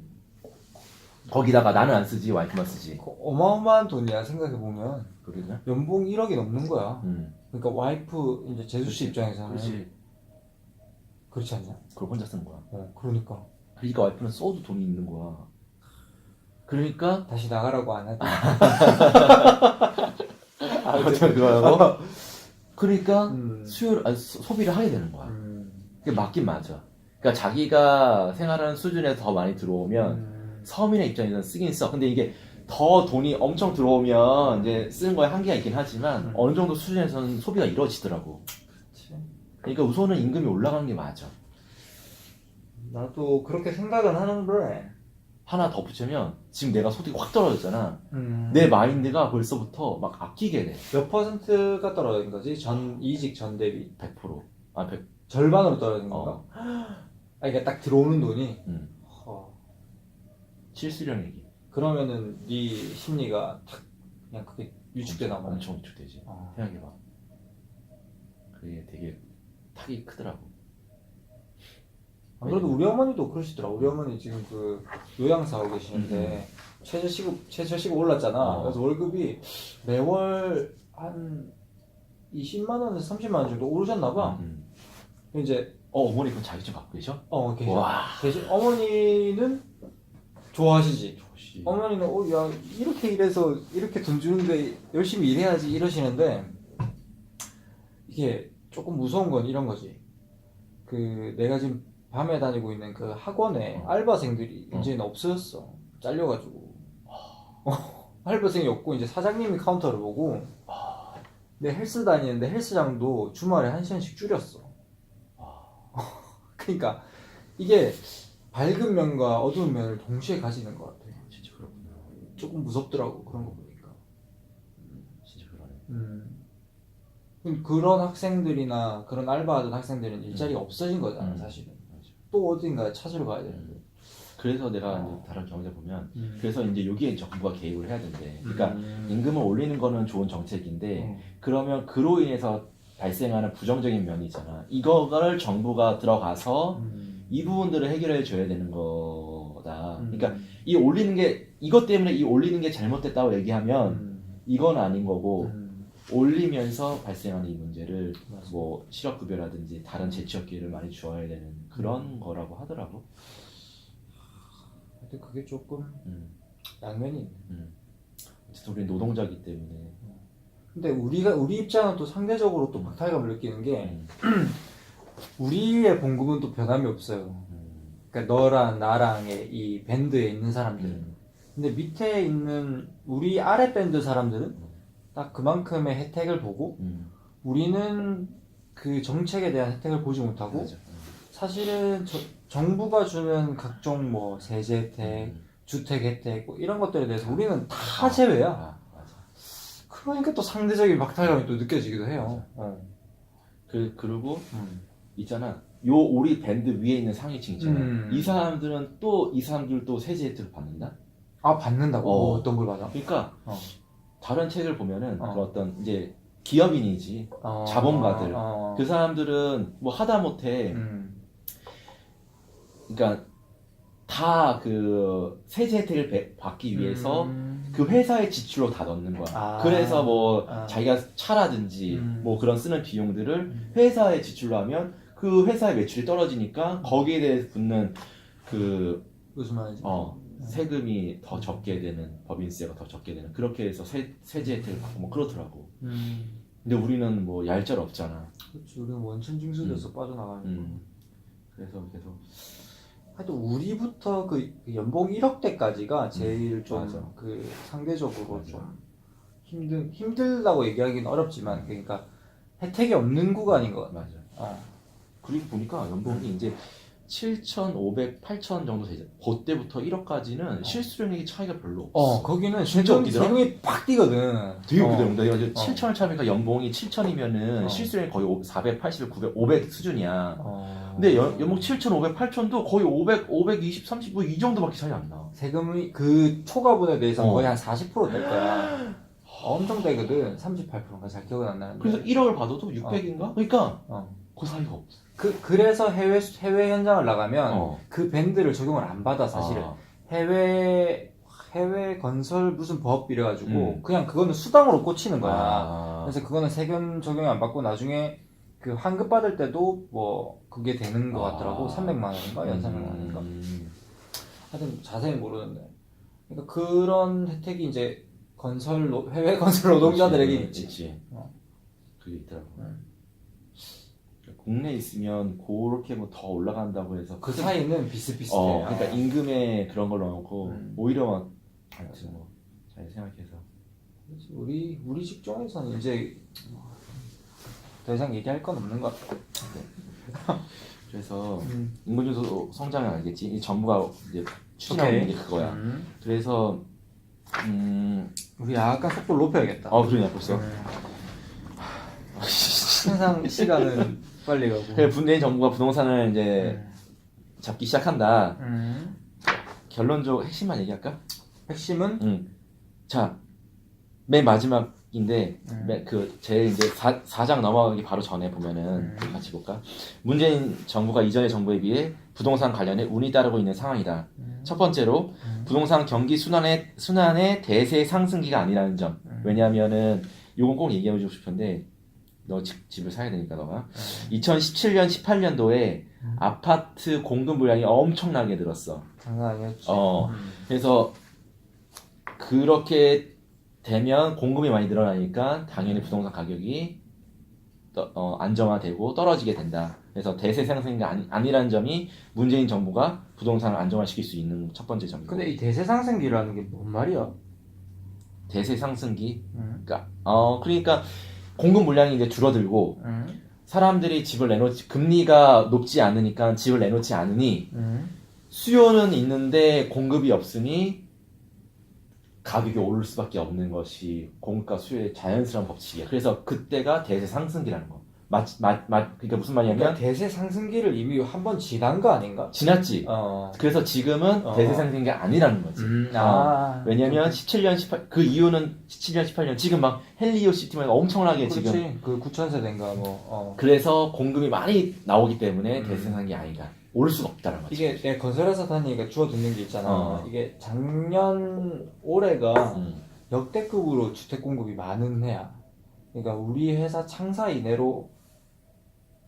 거기다가 나는 안 쓰지 와이프만 쓰지. 어마어마한 돈이야 생각해보면. 그러냐? 연봉 1억이 넘는 거야. 음. 그러니까 와이프 이제 재수씨 입장에서는 그렇지. 그렇지 않냐? 그걸 혼자 쓰는 거야. 그러니까 와이프는 써도 돈이 있는 거야. 그러니까 다시 나가라고 안 하지. 아무튼 그거하고 그러니까 소비를 하게 되는 거야. 그게 맞긴 맞아. 그러니까 자기가 생활하는 수준에서 더 많이 들어오면 서민의 입장에서는 쓰긴 써. 근데 이게 더 돈이 엄청 들어오면 이제 쓰는 거에 한계가 있긴 하지만 어느 정도 수준에서는 소비가 이루어지더라고. 그치. 그러니까 우선은 임금이 올라가는 게 맞아. 나도 그렇게 생각은 하는데 하나 더 붙이면 지금 내가 소득이 확 떨어졌잖아. 내 마인드가 벌써부터 막 아끼게 돼. 몇 퍼센트가 떨어진 거지? 이직 전 대비 100%. 아, 100. 절반으로 떨어진 건가? 아, 이게 딱 들어오는 돈이 실수령액이. 그러면은 네 심리가 탁 그냥 그게 위축되나 보네. 엄청 위축되지. 생각해봐. 그게 되게 타격이 크더라고. 안 그래도 우리 어머니도 그러시더라. 우리 어머니 지금 그 요양사 하고 계시는데 최저시급 올랐잖아. 그래서 월급이 매월 한 20만 원에서 30만 원 정도 오르셨나 봐. 이제 어머니 그럼 자기 집 갖고 계셔? 계셔. 와. 어머니는 좋아하시지. 어머니는 야 이렇게 일해서 이렇게 돈 주는데 열심히 일해야지 이러시는데 이게 조금 무서운 건 이런 거지. 그 내가 지금 밤에 다니고 있는 그 학원에 알바생들이 이제는 없어졌어. 잘려가지고. 알바생이 없고 이제 사장님이 카운터를 보고 내 헬스 다니는데 헬스장도 주말에 1시간씩 줄였어. 그러니까 이게 밝은 면과 어두운 면을 동시에 가지는 것 같아. 진짜 그렇구나. 조금 무섭더라고 그런 거 보니까. 진짜 그러네. 그런 학생들이나 그런 알바하던 학생들은 일자리가 없어진 거잖아 사실은. 또 어딘가에 찾으러 가야 되는데. 그래서 내가 이제 다른 경제 보면 그래서 이제 여기에 정부가 개입을 해야 된대. 그러니까 임금을 올리는 거는 좋은 정책인데 그러면 그로 인해서 발생하는 부정적인 면이 있잖아. 이거를 정부가 들어가서 이 부분들을 해결해 줘야 되는 거다. 그러니까 이 올리는 게 이것 때문에 이 올리는 게 잘못됐다고 얘기하면 이건 아닌 거고 올리면서 발생하는 이 문제를 뭐 실업급여라든지 다른 재취업 기회를 많이 주어야 되는 그런 거라고 하더라고. 근데 그게 조금 양면이 있네. 어쨌든 우리 노동자이기 때문에. 근데 우리 입장은 또 상대적으로 또 박탈감을 느끼는 게 우리의 봉급은 또 변함이 없어요. 그러니까 너랑 나랑의 이 밴드에 있는 사람들은. 근데 밑에 있는 우리 아래 밴드 사람들은 딱 그만큼의 혜택을 보고 우리는 그 정책에 대한 혜택을 보지 못하고 사실은 정부가 주는 각종 뭐 세제 혜택, 주택 혜택 뭐 이런 것들에 대해서 우리는 다 제외야. 그러니까 또 상대적인 박탈감이 또 느껴지기도 해요. 그리고 있잖아. 요 우리 밴드 위에 있는 상위층 있잖아. 이 사람들도 세제 혜택을 받는다? 아, 받는다고? 어떤 걸 받아? 그러니까 다른 책을 보면은 그 어떤 이제 기업인이지 자본가들 그 사람들은 뭐 하다못해 그러니까 다 그 세제 혜택을 받기 위해서 그 회사의 지출로 다 넣는 거야. 그래서 뭐 자기가 차라든지 뭐 그런 쓰는 비용들을 회사의 지출로 하면 그 회사의 매출이 떨어지니까 거기에 대해서 붙는 그 무슨 말인지 세금이 더 적게 되는 법인세가 더 적게 되는 그렇게 해서 세제 혜택을 받고 뭐 그렇더라고. 근데 우리는 뭐 얄짤없잖아. 그렇지. 우리는 원천 징수돼서 빠져나가는 거. 그래서 계속 하여튼 우리부터 그 연봉 1억대까지가 제일 좀 그 상대적으로 좀 힘들다고 얘기하기는 어렵지만 그러니까 혜택이 없는 구간인 것 같아. 맞아. 그리고 보니까 연봉이 이제 7,500, 8,000 정도 되죠. 그때부터 1억까지는 실수령액이 차이가 별로 없어. 거기는 진짜 웃기더라. 세금이 팍 뛰거든. 되게 부드럽다. 내가 이제 7,000을 차니까 연봉이 7,000이면은 실수령액이 거의 480, 900, 500 수준이야. 근데 연봉 7,500, 8,000도 거의 500, 520, 30, 뭐 이 정도밖에 차이 안 나. 세금이 그 초과분에 대해서 거의 한 40%될 거야. 엄청 되거든. 38%인가 잘 기억은 안 나는데. 그래서 1억을 받아도 600인가? 그러니까 그 사이가 없어. 그래서 해외 현장을 나가면 그 밴드를 적용을 안 받아 사실은. 해외 건설 무슨 법 이래가지고 그냥 그거는 수당으로 꽂히는 거야. 그래서 그거는 세금 적용 안 받고 나중에 그 환급 받을 때도 뭐 그게 되는 것 같더라고. 300만 원인가 연 300만 원인가. 하여튼 자세히 모르는데. 그러니까 그런 혜택이 이제 해외 건설 노동자들에게 있지. 그게 있더라고. 국내에 있으면 그렇게 뭐 더 올라간다고 해서 그 사이는 비슷비슷해. 그러니까 임금에 그런 걸 넣어놓고 오히려 막 하여튼 뭐 잘 생각해서 우리 직종에서는 이제 더 이상 얘기할 건 없는 것 같아. 그래서 인구 중소 성장은 알겠지. 이 정부가 이제 추진하고 있는 게 그거야. 그래서 우리 약간 속도를 높여야겠다. 그러냐 벌써. 항상 시간은 빨리 가고. 그래 문재인 정부가 부동산을 이제 잡기 시작한다. 결론적으로 핵심만 얘기할까? 핵심은? 자, 맨 마지막인데, 그, 제일 이제 4장 넘어가기 바로 전에 보면은, 같이 볼까? 문재인 정부가 이전의 정부에 비해 부동산 관련해 운이 따르고 있는 상황이다. 첫 번째로, 부동산 경기 순환의 대세 상승기가 아니라는 점. 왜냐하면은, 요건 꼭 얘기해주고 싶은데, 너 집을 사야 되니까, 너가. 2017년, 18년도에 아파트 공급 물량이 엄청나게 늘었어. 장난 아니었지. 그래서, 그렇게 되면 공급이 많이 늘어나니까 당연히 부동산 가격이 안정화되고 떨어지게 된다. 그래서 대세 상승이 아니라는 점이 문재인 정부가 부동산을 안정화시킬 수 있는 첫 번째 점이고. 근데 이 대세 상승기라는 게 뭔 말이야? 대세 상승기? 그러니까 공급 물량이 이제 줄어들고 사람들이 집을 내놓지, 금리가 높지 않으니까 집을 내놓지 않으니 수요는 있는데 공급이 없으니 가격이 오를 수밖에 없는 것이 공급과 수요의 자연스러운 법칙이야. 그래서 그때가 대세 상승기라는 거. 그러니까 무슨 말이냐면 그러니까 대세 상승기를 이미 한 번 지난 거 아닌가? 지났지. 그래서 지금은 대세 상승기 아니라는 거지. 왜냐면 17년, 18, 그 이유는 17년, 18년 지금 막 헬리오 시티만 엄청나게 그렇지. 지금. 그 9,000세대인가 뭐. 그래서 공급이 많이 나오기 때문에 대세 상승기 아니다. 올 수가 없다는 거지. 이게 내 건설회사 다니니까 주워 듣는 게 있잖아. 이게 작년 올해가 역대급으로 주택 공급이 많은 해야. 그러니까 우리 회사 창사 이내로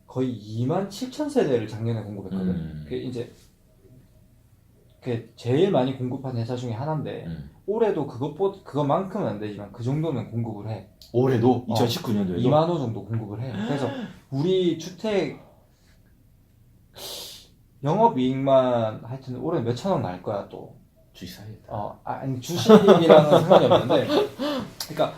거의 27,000세대를 작년에 공급했거든. 그게 이제 그게 제일 많이 공급한 회사 중에 하나인데 올해도 그것만큼은 안 되지만 그 정도는 공급을 해. 올해도 2019년도에도 2만 호 정도 공급을 해. 그래서 우리 주택 영업이익만 하여튼 올해 몇천억 날 거야 또. 주식 사야겠다. 아니 주식이랑은 상관이 없는데, 그러니까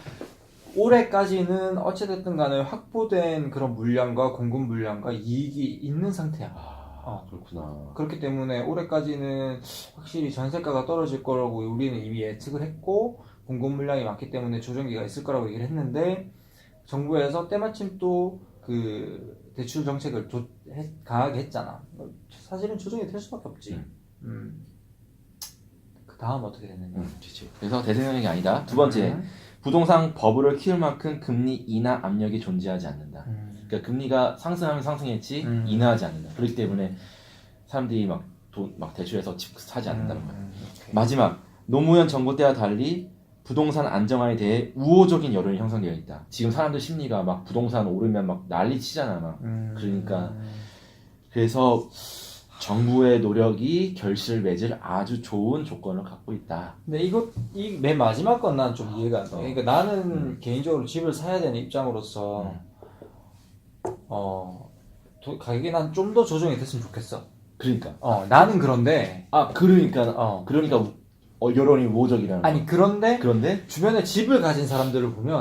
올해까지는 어찌됐든 간에 확보된 그런 물량과 공급 물량과 이익이 있는 상태야. 그렇구나. 그렇기 때문에 올해까지는 확실히 전세가가 떨어질 거라고 우리는 이미 예측을 했고 공급 물량이 많기 때문에 조정기가 있을 거라고 얘기를 했는데, 정부에서 때마침 또 그 대출 정책을 강하게 했잖아. 사실은 조정이 될 수밖에 없지. 그 다음 어떻게 됐느냐. 그렇지. 그래서 대세 상승이 아니다. 두 번째, 부동산 버블을 키울 만큼 금리 인하 압력이 존재하지 않는다. 그러니까 금리가 상승하면 상승했지 인하하지 않는다. 그렇기 때문에 사람들이 막 대출해서 집 사지 않는다는 거야. 마지막, 노무현 정부 때와 달리 부동산 안정화에 대해 우호적인 여론이 형성되어 있다. 지금 사람들 심리가 막 부동산 오르면 막 난리 치잖아. 막. 그러니까 그래서 정부의 노력이 결실을 맺을 아주 좋은 조건을 갖고 있다. 근데 이 맨 마지막 건 난 좀 이해가 안 돼. 그러니까 나는 개인적으로 집을 사야 되는 입장으로서 가격이 난 좀 더 조정이 됐으면 좋겠어. 그러니까. 나는 그런데. 그러니까 여론이 우호적이라는. 아니 그런데 주변에 집을 가진 사람들을 보면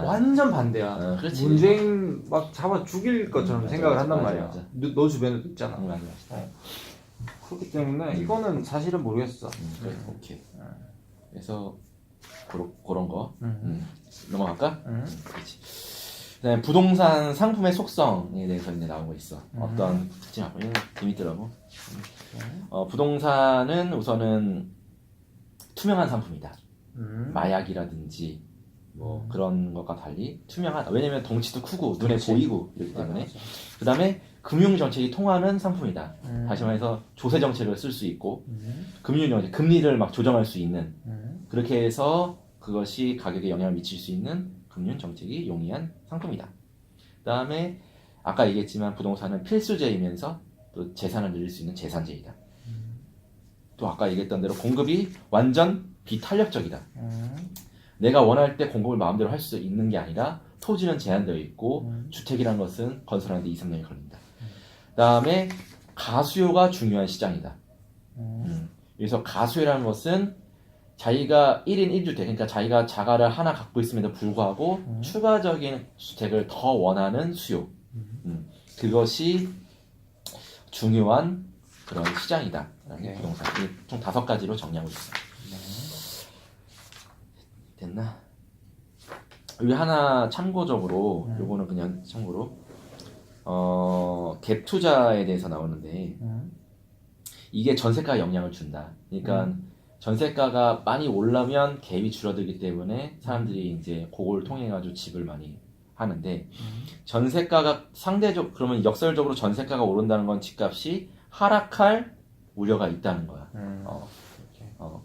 완전 반대야. 그렇지. 문재인 막 잡아 죽일 것처럼 생각을 한단 말이야. 맞아. 너 주변에도 있잖아. 맞아. 그렇기 때문에 이거는 사실은 모르겠어. 그래, 오케이. 그래서 그런 거 넘어갈까? 그렇지. 그다음에 부동산 상품의 속성에 대해서 이제 나온 거 있어. 어떤 특징 하고 이건 재밌더라고. 부동산은 우선은 투명한 상품이다. 마약이라든지 뭐 그런 것과 달리 투명하다. 왜냐면 덩치도 크고 눈에 보이고 이렇기 때문에. 그다음에 금융 정책이 통하는 상품이다. 다시 말해서 조세 정책을 쓸 수 있고 금융 정책, 금리를 막 조정할 수 있는, 그렇게 해서 그것이 가격에 영향을 미칠 수 있는 금융 정책이 용이한 상품이다. 그다음에 아까 얘기했지만 부동산은 필수제이면서 또 재산을 늘릴 수 있는 재산제이다. 또 아까 얘기했던 대로 공급이 완전 비탄력적이다. 내가 원할 때 공급을 마음대로 할 수 있는 게 아니라 토지는 제한되어 있고 주택이라는 것은 건설하는데 2, 3년이 걸린다. 그다음에 가수요가 중요한 시장이다. 그래서 가수요라는 것은 자기가 1인 1주택, 그러니까 자기가 자가를 하나 갖고 있음에도 불구하고 추가적인 주택을 더 원하는 수요. 그것이 중요한 그런 시장이다. 네. 부동산. 총 5가지로 정리하고 있어. 네. 됐나? 여기 하나 참고적으로 요거는 그냥 참고로 갭 투자에 대해서 나오는데 이게 전세가에 영향을 준다. 그러니까 전세가가 많이 올라면 갭이 줄어들기 때문에 사람들이 이제 그걸 통해 가지고 집을 많이 하는데 전세가가 상대적 그러면 역설적으로 전세가가 오른다는 건 집값이 하락할 우려가 있다는 거야.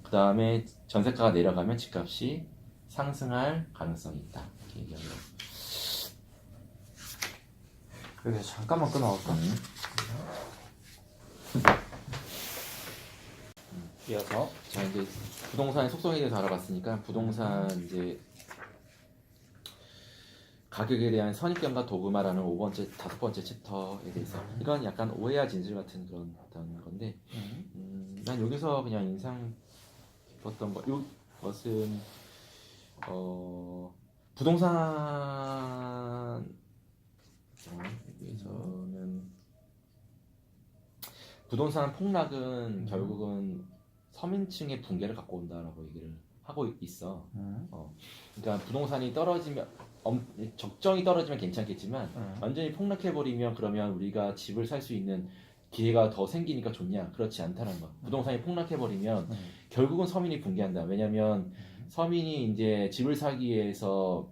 그 다음에 전세가가 내려가면 집값이 상승할 가능성이 있다. 이렇게 얘기하고. 그래 잠깐만 끊어볼까? 이어서 자 이제 부동산의 속성에 대해서 알아봤으니까 부동산 이제 가격에 대한 선입견과 도구마라는 5번째 챕터에 대해서 이건 약간 오해와 진실 같은 그런 어떤 건데 난 여기서 그냥 인상 깊었던 것은 부동산 여기서는 부동산 폭락은 결국은 서민층의 붕괴를 갖고 온다라고 얘기를 하고 있어. 그러니까 부동산이 떨어지면 적정히 떨어지면 괜찮겠지만 완전히 폭락해버리면 그러면 우리가 집을 살 수 있는 기회가 더 생기니까 좋냐? 그렇지 않다는 거. 부동산이 폭락해버리면 결국은 서민이 붕괴한다. 왜냐면 서민이 이제 집을 사기 위해서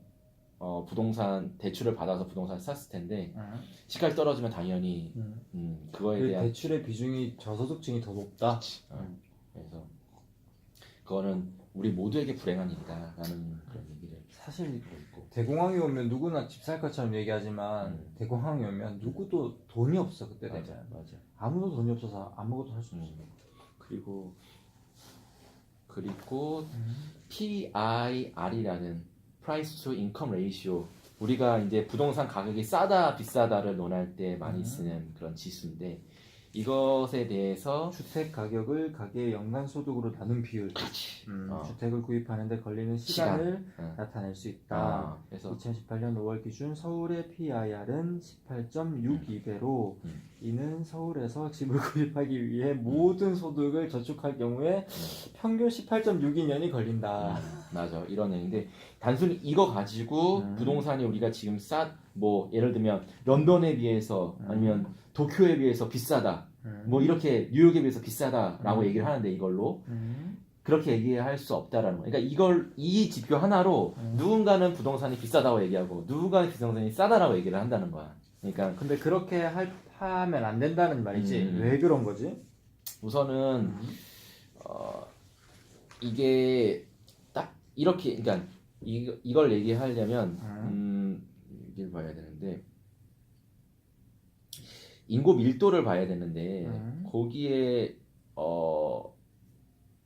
부동산 대출을 받아서 부동산을 샀을 텐데 집값이 떨어지면 당연히 그거에 그 대한 대출의 비중이 저소득층이 더 높다. 그래서 그거는 우리 모두에게 불행한 일이다라는 그런 얘기를 사실 하고 있고. 대공황이 오면 누구나 집 살 것처럼 얘기하지만 대공황이 오면 누구도 돈이 없어 그때 되면. 맞아. 아무도 돈이 없어서 아무것도 할 수 없어. 그리고 PIR이라는 Price to Income Ratio, 우리가 이제 부동산 가격이 싸다 비싸다를 논할 때 많이 쓰는 그런 지수인데 이것에 대해서 주택 가격을 가계의 연간 소득으로 나눈 비율. 주택을 구입하는데 걸리는 시간을 나타낼 수 있다. 그래서 2018년 5월 기준 서울의 PIR은 18.62배로 이는 서울에서 집을 구입하기 위해 모든 소득을 저축할 경우에 평균 18.62년이 걸린다. 맞아, 이런 얘기인데 단순히 이거 가지고 부동산이 우리가 지금 뭐 예를 들면 런던에 비해서 아니면 도쿄에 비해서 비싸다 뭐 이렇게 뉴욕에 비해서 비싸다라고 얘기를 하는데 이걸로 그렇게 얘기할 수 없다라는 거. 그러니까 이 지표 하나로 누군가는 부동산이 비싸다고 얘기하고 누군가는 부동산이 싸다라고 얘기를 한다는 거야. 그러니까 근데 그렇게 하면 안 된다는 말이지. 왜 그런 거지? 우선은 이게 딱 이렇게 그러니까 이걸 얘기하려면 이걸 봐야 되는데 인구 밀도를 봐야 되는데 거기에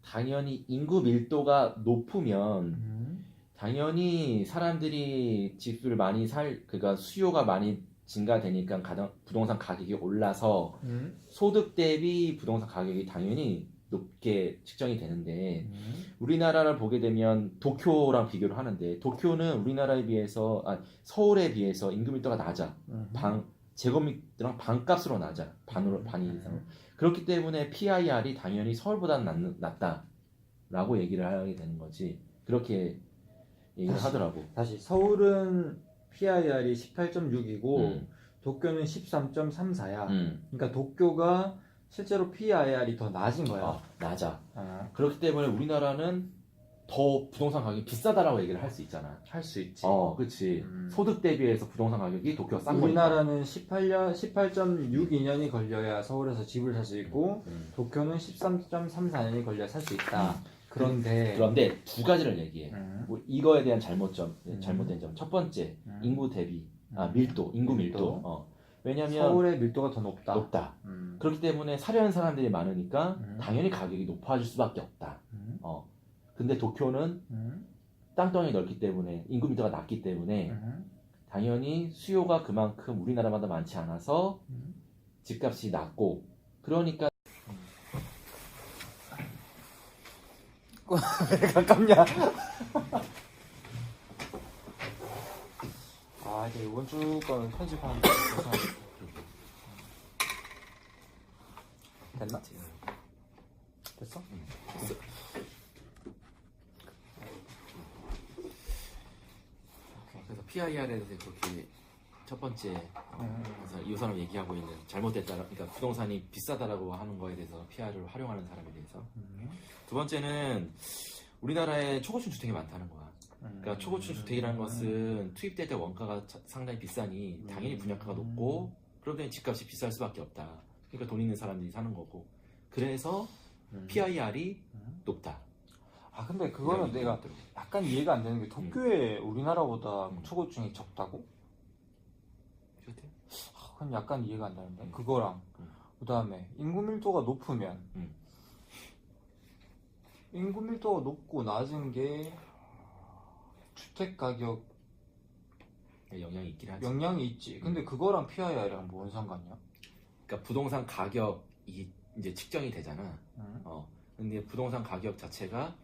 당연히 인구 밀도가 높으면 당연히 사람들이 집을 많이 그러니까 수요가 많이 증가되니까 부동산 가격이 올라서 소득 대비 부동산 가격이 당연히 높게 측정이 되는데 우리나라를 보게 되면 도쿄랑 비교를 하는데 도쿄는 우리나라에 비해서 서울에 비해서 인구 밀도가 낮아. 제곱미터랑 반값으로 낮아. 반 이상. 그렇기 때문에 PIR이 당연히 서울보다는 낮다라고 얘기를 하게 되는 거지. 그렇게 얘기를 하더라고. 다시 서울은 PIR이 18.6이고 도쿄는 13.34야. 그러니까 도쿄가 실제로 PIR이 더 낮은 거야. 낮아. 그렇기 때문에 우리나라는 더 부동산 가격이 비싸다라고 얘기를 할 수 있잖아. 할 수 있지. 그렇지. 소득 대비해서 부동산 가격이 도쿄가 싼 거니까. 우리나라는 18.62년이 걸려야 서울에서 집을 살 수 있고 도쿄는 13.34년이 걸려야 살 수 있다. 그런데 두 가지를 얘기해. 뭐 이거에 대한 잘못된 점. 첫 번째, 인구 대비, 인구 밀도. 왜냐면 서울의 밀도가 더 높다. 그렇기 때문에 사려는 사람들이 많으니까 당연히 가격이 높아질 수밖에 없다. 근데 도쿄는 땅덩이 넓기 때문에 인구 밀도가 낮기 때문에 당연히 수요가 그만큼 우리나라보다 많지 않아서 집값이 낮고 그러니까 왜 가깝냐? 이제 이번 주 거는 편집하는 거 됐나? 됐어? 됐어. 그래서 PIR에 대해서 그렇게 첫 번째 그래서 이 사람 얘기하고 있는 잘못됐다, 그러니까 부동산이 비싸다라고 하는 거에 대해서 PIR을 활용하는 사람에 대해서. 두 번째는 우리나라에 초고층 주택이 많다는 거야. 그러니까 초고층 주택이라는 것은 투입될 때 원가가 상당히 비싸니 당연히 분양가가 높고 그러다 보니 집값이 비쌀 수밖에 없다. 그러니까 돈 있는 사람들이 사는 거고. 그래서 PIR이 높다. 아 근데 그거는 내가 약간 이해가 안 되는 게 도쿄에 우리나라보다 초고층이 적다고? 그렇대? 아, 그건 약간 이해가 안 되는데 그거랑 그 다음에 인구 밀도가 높으면 인구 밀도가 높고 낮은 게 주택 가격 영향이 있긴 하지. 영향이 있지. 근데 그거랑 PIR이랑 뭔 상관이야? 그러니까 부동산 가격이 이제 측정이 되잖아. 근데 부동산 가격 자체가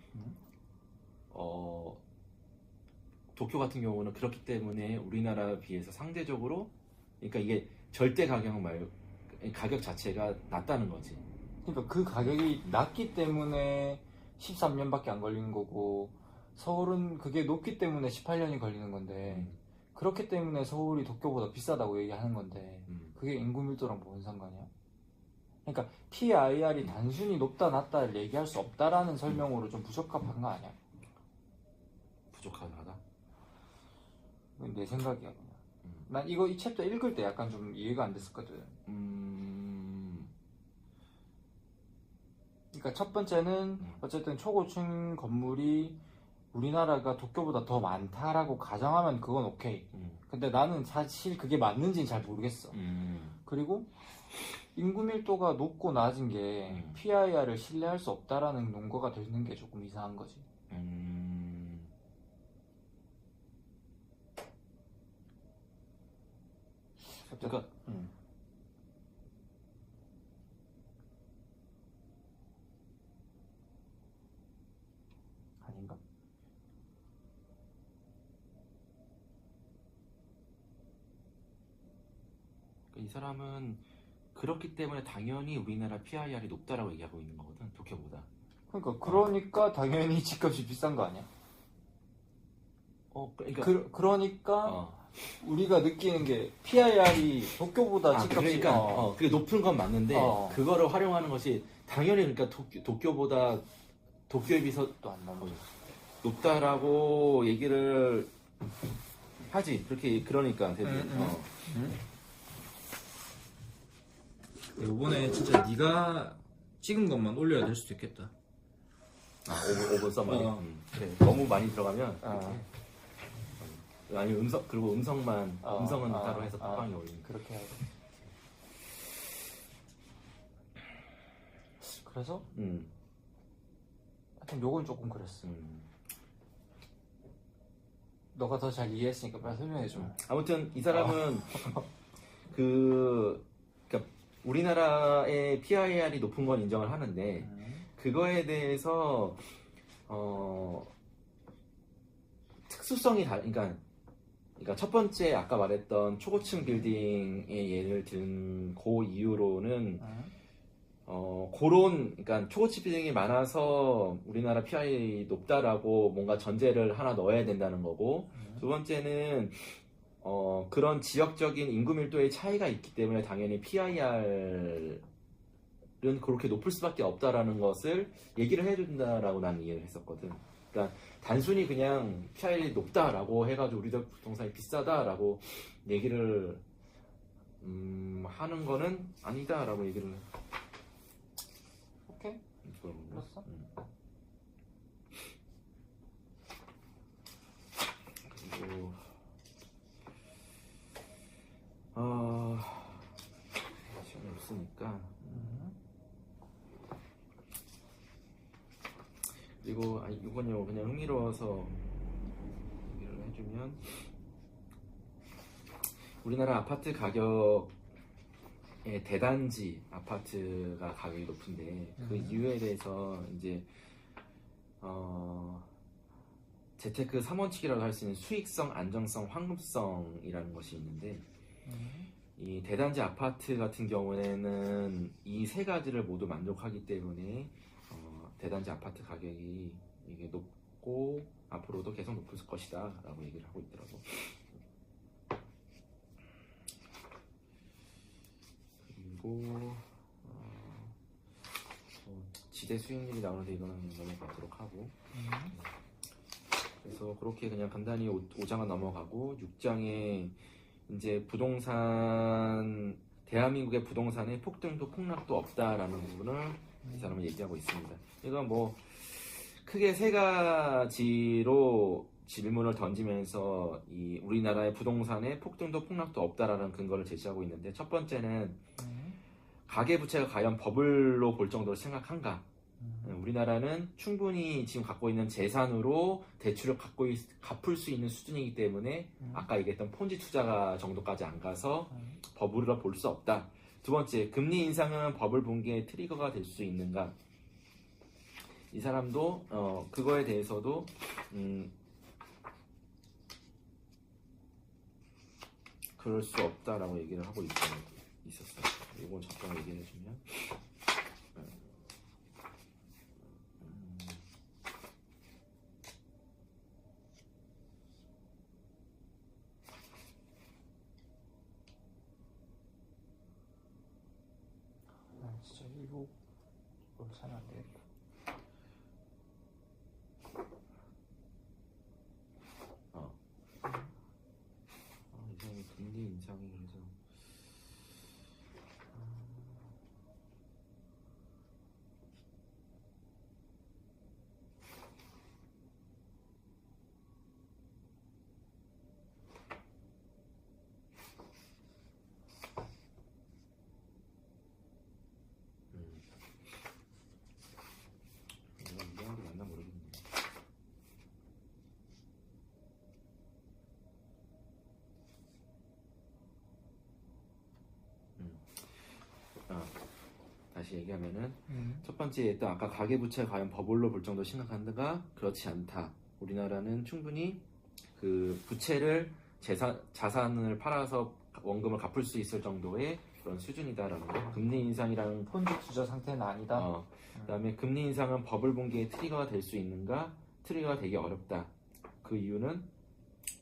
도쿄 같은 경우는 그렇기 때문에 우리나라에 비해서 상대적으로, 그러니까 이게 절대 가격 말고 가격 자체가 낮다는 거지. 그러니까 그 가격이 낮기 때문에 13년밖에 안 걸리는 거고 서울은 그게 높기 때문에 18년이 걸리는 건데 그렇기 때문에 서울이 도쿄보다 비싸다고 얘기하는 건데 그게 인구 밀도랑 뭔 상관이야? 그러니까 PIR이 단순히 높다 낮다를 얘기할 수 없다라는 설명으로 좀 부적합한 거 아니야? 부족하다. 그건 내 생각이야 그냥. 난 이거 이 챕터 읽을 때 약간 좀 이해가 안 됐었거든. 그러니까 첫 번째는 어쨌든 초고층 건물이 우리나라가 도쿄보다 더 많다라고 가정하면 그건 오케이. 근데 나는 사실 그게 맞는지는 잘 모르겠어. 그리고 인구 밀도가 높고 낮은 게 PIR을 신뢰할 수 없다라는 논거가 되는 게 조금 이상한 거지. 그러니까 아닌가? 이 사람은 그렇기 때문에 당연히 우리나라 PIR이 높다라고 얘기하고 있는 거거든, 도쿄보다. 그러니까 당연히 집값이 비싼 거 아니야? 그러니까 우리가 느끼는 게 PIR이 도쿄보다 집값이 그게 높은 건 맞는데 그거를 활용하는 것이 당연히, 그러니까 도쿄보다 도쿄에 비해서 또 안 나오고 높다라고 얘기를 하지. 그러니까 대부분. 요번에 진짜 네가 찍은 것만 올려야 될 수도 있겠다. 5분 써만. 그래. 너무 많이 들어가면 아니 그리고 음성은 따로 해서 팟빵에 올리는. 그렇게 해야 돼. 그래서 하여튼 요건 조금 그랬어. 너가 더 잘 이해했으니까 빨리 설명해줘. 아무튼 이 사람은 그러니까 우리나라의 PIR이 높은 건 인정을 하는데 그거에 대해서 특수성이 그러니까 첫 번째 아까 말했던 초고층 빌딩의 예를 든 그 이유로는 그러니까 초고층 빌딩이 많아서 우리나라 PIR이 높다라고 뭔가 전제를 하나 넣어야 된다는 거고, 두 번째는 그런 지역적인 인구 밀도의 차이가 있기 때문에 당연히 PIR은 그렇게 높을 수밖에 없다라는 것을 얘기를 해준다라고 나는 이해를 했었거든. 그러니까 단순히 그냥 PIR이 높다라고 해가지고 우리도 부동산이 비싸다라고 얘기를 하는 거는 아니다라고 얘기를. 오케이. 그랬어? 그리고 시간이 없으니까. 그리고 이건요 그냥 흥미로워서 얘기를 해주면, 우리나라 아파트 가격의 대단지 아파트가 가격이 높은데 그 이유에 대해서 이제 재테크 3원칙이라고 할 수 있는 수익성, 안정성, 황금성이라는 것이 있는데 이 대단지 아파트 같은 경우에는 이 세 가지를 모두 만족하기 때문에 대단지 아파트 가격이 이게 높고 앞으로도 계속 높을 것이다 라고 얘기를 하고 있더라고. 그리고 지대 수익률이 나오는데 이거는 넘어가도록 하고, 그래서 그렇게 그냥 간단히 5장은 넘어가고 6장에 이제 부동산, 대한민국의 부동산에 폭등도 폭락도 없다라는 부분을 이 사람은 얘기하고 있습니다. 이건 뭐 크게 세 가지로 질문을 던지면서 이 우리나라의 부동산에 폭등도 폭락도 없다라는 근거를 제시하고 있는데, 첫 번째는 가계부채가 과연 버블로 볼 정도로 심각한가? 우리나라는 충분히 지금 갖고 있는 재산으로 대출을 갚을 수 있는 수준이기 때문에 아까 얘기했던 폰지 투자가 정도까지 안 가서 버블이라 볼 수 없다. 두 번째, 금리 인상은 버블 붕괴의 트리거가 될 수 있는가? 이 사람도 그거에 대해서도 그럴 수 없다라고 얘기를 하고 있었어요. 이건 잠깐 얘기해 주면, 난 진짜 이거 사면 안 되겠다. 이상이 금리 인상이 그래서 이거 이해한 게 맞나 모르겠네. 다시 얘기하면은 첫 번째 또 아까 가계부채가 과연 버블로 볼 정도로 심각한가? 그렇지 않다. 우리나라는 충분히 그 부채를 자산을 팔아서 원금을 갚을 수 있을 정도의 그런 수준이다라는 거. 금리 인상이라는 폰지 투자 상태는 아니다. 그다음에 금리 인상은 버블 붕괴의 트리거가 될 수 있는가? 트리거가 되기 어렵다. 그 이유는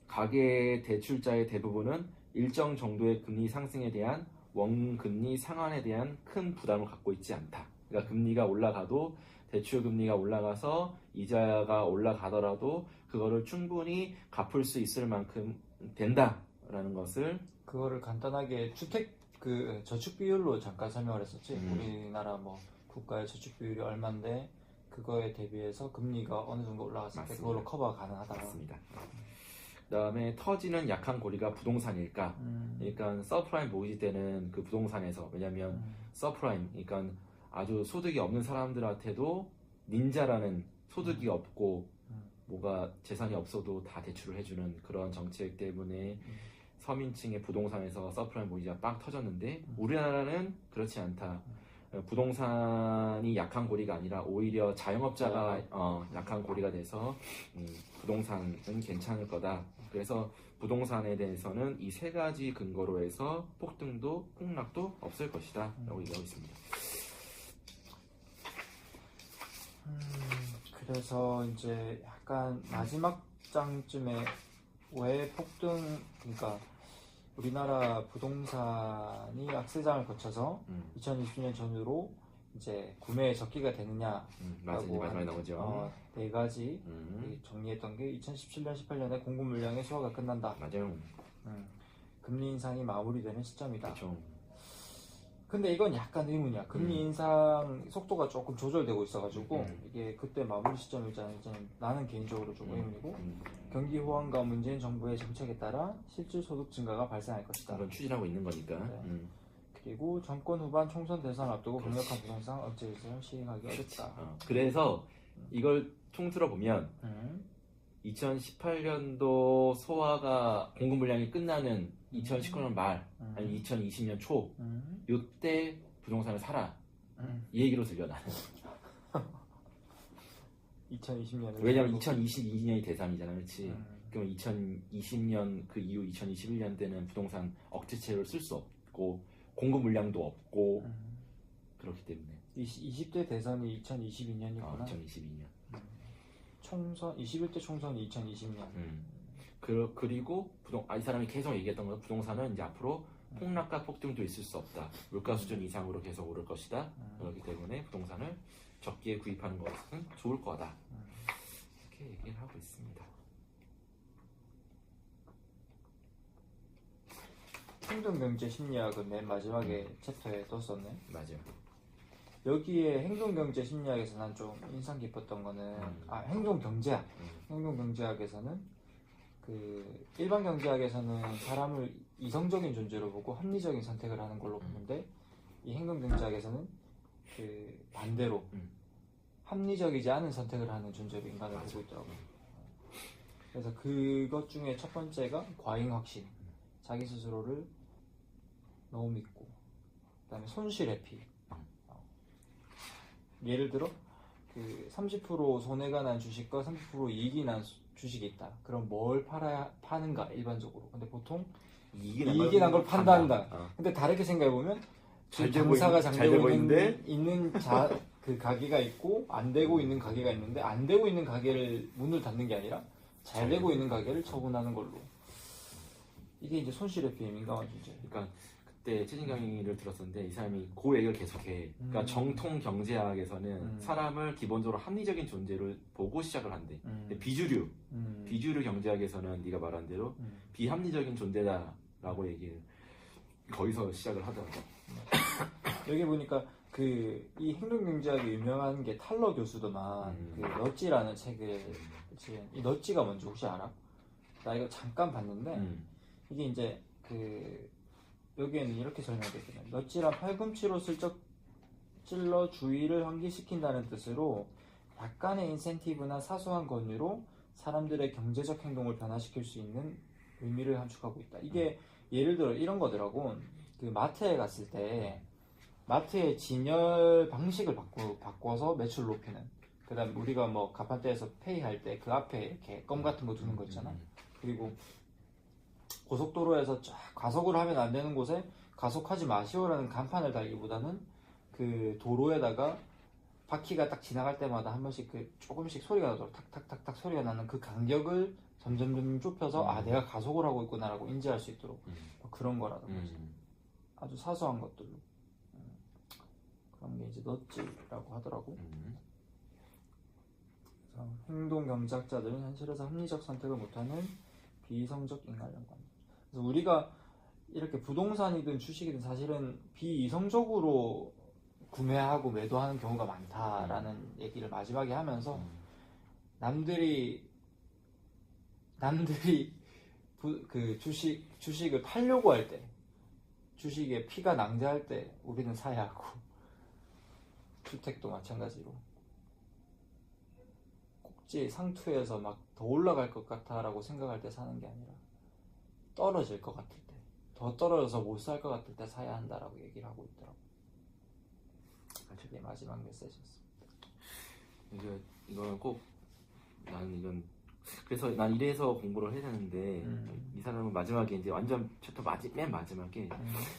가계 대출자의 대부분은 일정 정도의 금리 상승에 대한 원금리 상환에 대한 큰 부담을 갖고 있지 않다. 그러니까 금리가 올라가도, 대출 금리가 올라가서 이자가 올라가더라도 그거를 충분히 갚을 수 있을 만큼 된다라는 것을, 그거를 간단하게 저축 비율로 잠깐 설명을 했었지. 우리나라 뭐 국가의 저축 비율이 얼마인데 그거에 대비해서 금리가 어느 정도 올라갔을 때 그걸로 커버가 가능하다. 맞습니다. 그 다음에 터지는 약한 고리가 부동산일까? 그러니까 서프라임 모기지 때는 그 부동산에서, 왜냐면 서프라임, 그러니까 아주 소득이 없는 사람들한테도 닌자라는 소득이 없고 뭐가 재산이 없어도 다 대출을 해주는 그런 정책 때문에 서민층의 부동산에서 서프라임 모기지가 빵 터졌는데, 우리나라는 그렇지 않다. 부동산이 약한 고리가 아니라 오히려 자영업자가 약한 고리가 돼서 부동산은 괜찮을 거다. 그래서 부동산에 대해서는 이 세 가지 근거로 해서 폭등도 폭락도 없을 것이다 라고 얘기하고 있습니다. 그래서 이제 약간 마지막 장쯤에 왜 폭등, 그러니까 우리나라 부동산이 악세장을 거쳐서 2020년 전후로 이제 구매에 적기가 되느냐 맞아요. 마지막에 나오죠. 네 가지 정리했던 게 2017년, 18년에 공급 물량의 소화가 끝난다. 맞아요. 금리 인상이 마무리되는 시점이다. 그렇죠. 근데 이건 약간 의문이야. 금리 인상 속도가 조금 조절되고 있어가지고 이게 그때 마무리 시점일지 아닐지는 나는 개인적으로 좀 의문이고, 경기 호황과 문재인 정부의 정책에 따라 실질 소득 증가가 발생할 것이다. 그건 추진하고 있는 거니까. 네. 그리고 정권 후반 총선 대선 앞두고 강력한 부동산 억제 조치를 시행하기 어렵다. 그래서 이걸 통틀어 보면 2018년도 소화가 공급 물량이 끝나는 2019년 말 아니 2020년 초 요때 부동산을 사라 이 얘기로 들려 나는. 2020년은 왜냐면 2022년이 대3이잖아, 그렇지? 그럼 2020년 그 이후 2021년 때는 부동산 억제채를 쓸 수 있고 공급 물량도 없고 그렇기 때문에 20대 대선이 2022년이구나. 2022년. 총선 21대 총선이 2020년. 그리고 이 사람이 계속 얘기했던 건 부동산은 이제 앞으로 폭락과 폭등도 있을 수 없다. 물가 수준 이상으로 계속 오를 것이다. 그렇기 때문에 부동산을 적기에 구입하는 것은 좋을 거다. 이렇게 얘기를 하고 있습니다. 행동경제 심리학은 맨 마지막에 챕터에 떴었네. 맞아요. 여기에 행동경제 심리학에서 난 좀 인상 깊었던 거는 행동경제학. 행동경제학에서는 그 일반 경제학에서는 사람을 이성적인 존재로 보고 합리적인 선택을 하는 걸로 보는데 이 행동경제학에서는 그 반대로 합리적이지 않은 선택을 하는 존재로 인간을 보고 있더라고요. 그래서 그것 중에 첫 번째가 과잉확신, 자기 스스로를 너무 믿고, 그다음에 손실회피. 예를 들어 그 30% 손해가 난 주식과 30% 이익이 난 주식이 있다. 그럼 뭘 파는가 일반적으로. 근데 보통 이익이 난 걸 판단한다. 근데 다르게 생각해 보면 장사가 잘 되고 있는 그 가게가 있고 안 되고 있는 가게가 있는데 안 되고 있는 가게를 문을 닫는 게 아니라 잘 되고 있는 가게를 처분하는 걸로. 이게 이제 손실회피에 민감한 존재. 그러니까 그때 최진 강의를 들었었는데 이 사람이 그 얘기를 계속해. 그러니까 정통 경제학에서는 사람을 기본적으로 합리적인 존재를 보고 시작을 한대. 근데 비주류 경제학에서는 네가 말한 대로 비합리적인 존재다라고 얘기를 거기서 시작을 하더라고. 여기 보니까 이 행동경제학이 유명한 게 탈러 교수더만 그 넛지라는 책을 지은 이 넛지가 뭔지 혹시 알아? 나 이거 잠깐 봤는데 이게 이제 여기에는 이렇게 설명되어 있거든요. 넛지란 팔꿈치로 슬쩍 찔러 주의를 환기시킨다는 뜻으로 약간의 인센티브나 사소한 권유로 사람들의 경제적 행동을 변화시킬 수 있는 의미를 함축하고 있다. 이게 예를 들어 이런 거더라고. 그 마트에 갔을 때 마트의 진열 방식을 바꿔서 매출 높이는. 그 다음에 우리가 뭐 가판대에서 페이할 때 그 앞에 이렇게 껌 같은 거 두는 거 있잖아. 그리고 고속도로에서 쫙 가속을 하면 안 되는 곳에 가속하지 마시오라는 간판을 달기보다는 그 도로에다가 바퀴가 딱 지나갈 때마다 한 번씩 조금씩 소리가 나도록 탁탁탁탁 소리가 나는 그 간격을 점점 좁혀서 내가 가속을 하고 있구나라고 인지할 수 있도록 뭐 그런 거라든지 아주 사소한 것들로 그런 게 이제 넛지라고 하더라고. 그래서 행동 경제학자들은 현실에서 합리적 선택을 못하는 비이성적 인간이라고 합니다. 그래서 우리가 이렇게 부동산이든 주식이든 사실은 비이성적으로 구매하고 매도하는 경우가 많다라는 얘기를 마지막에 하면서 남들이 그 주식을 팔려고 할 때, 주식에 피가 낭자할 때 우리는 사야 하고, 주택도 마찬가지로 꼭지 상투에서 막 더 올라갈 것 같아라고 생각할 때 사는 게 아니라 떨어질 것 같을 때, 더 떨어져서 못 살 것 같을 때 사야 한다라고 얘기를 하고 있더라고. 그게 마지막 메시지였습니다. 이건 꼭 나는 이건 그래서 난 이래서 공부를 해야 되는데 이 사람은 마지막에 이제 완전 챕터 맨 마지막에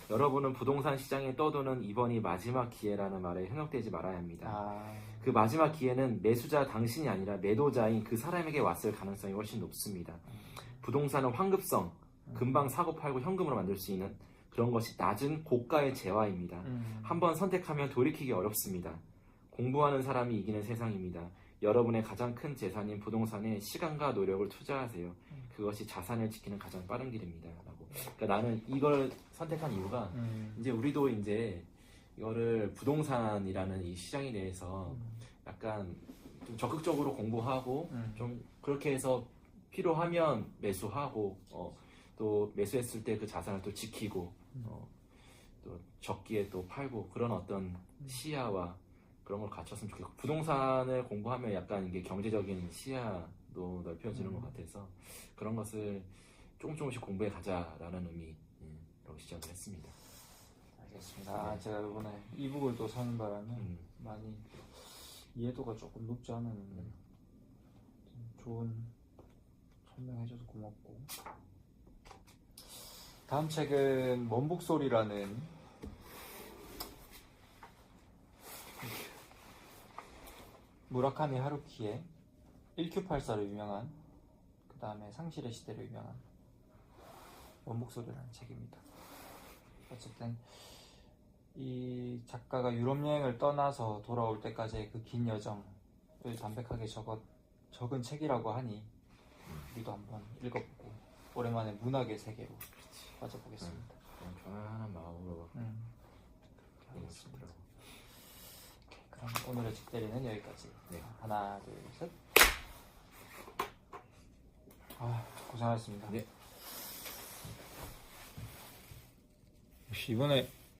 여러분은 부동산 시장에 떠도는 이번이 마지막 기회라는 말에 현혹되지 말아야 합니다. 그 마지막 기회는 매수자 당신이 아니라 매도자인 그 사람에게 왔을 가능성이 훨씬 높습니다. 부동산은 환급성, 금방 사고 팔고 현금으로 만들 수 있는 그런 것이 낮은 고가의 재화입니다. 한번 선택하면 돌이키기 어렵습니다. 공부하는 사람이 이기는 세상입니다. 여러분의 가장 큰 재산인 부동산에 시간과 노력을 투자하세요. 그것이 자산을 지키는 가장 빠른 길입니다. 라고. 그러니까 나는 이걸 선택한 이유가 이제 우리도 이제 이거를 부동산이라는 이 시장에 대해서 약간 좀 적극적으로 공부하고 좀 그렇게 해서 필요하면 매수하고 또 매수했을 때 그 자산을 또 지키고 또 적기에 또 팔고 그런 어떤 시야와 그런 걸 갖췄으면 좋겠고 부동산을 공부하면 약간 이게 경제적인 시야도 넓혀지는 것 같아서 그런 것을 조금씩 공부해 가자라는 의미로 시작을 했습니다. 알겠습니다. 제가 이번에 이북을 또 사는 바람에 많이 이해도가 조금 높지 않았는데 좋은 설명해줘서 고맙고 다음 책은 원북소리라는 무라카미 하루키의 1Q84로 유명한, 그 다음에 상실의 시대로 유명한 원북소리라는 책입니다. 어쨌든 이 작가가 유럽 여행을 떠나서 돌아올 때까지의 그 긴 여정을 담백하게 적은 책이라고 하니 우리도 한번 읽어보고 오랜만에 문학의 세계로 빠져보겠습니다. 편안한 마음으로 그렇게 하겠습니다. 오케이, 그럼 오늘의 책대리는 여기까지. 네. 하나, 둘, 셋. 고생하셨습니다. 네. 역시 이번에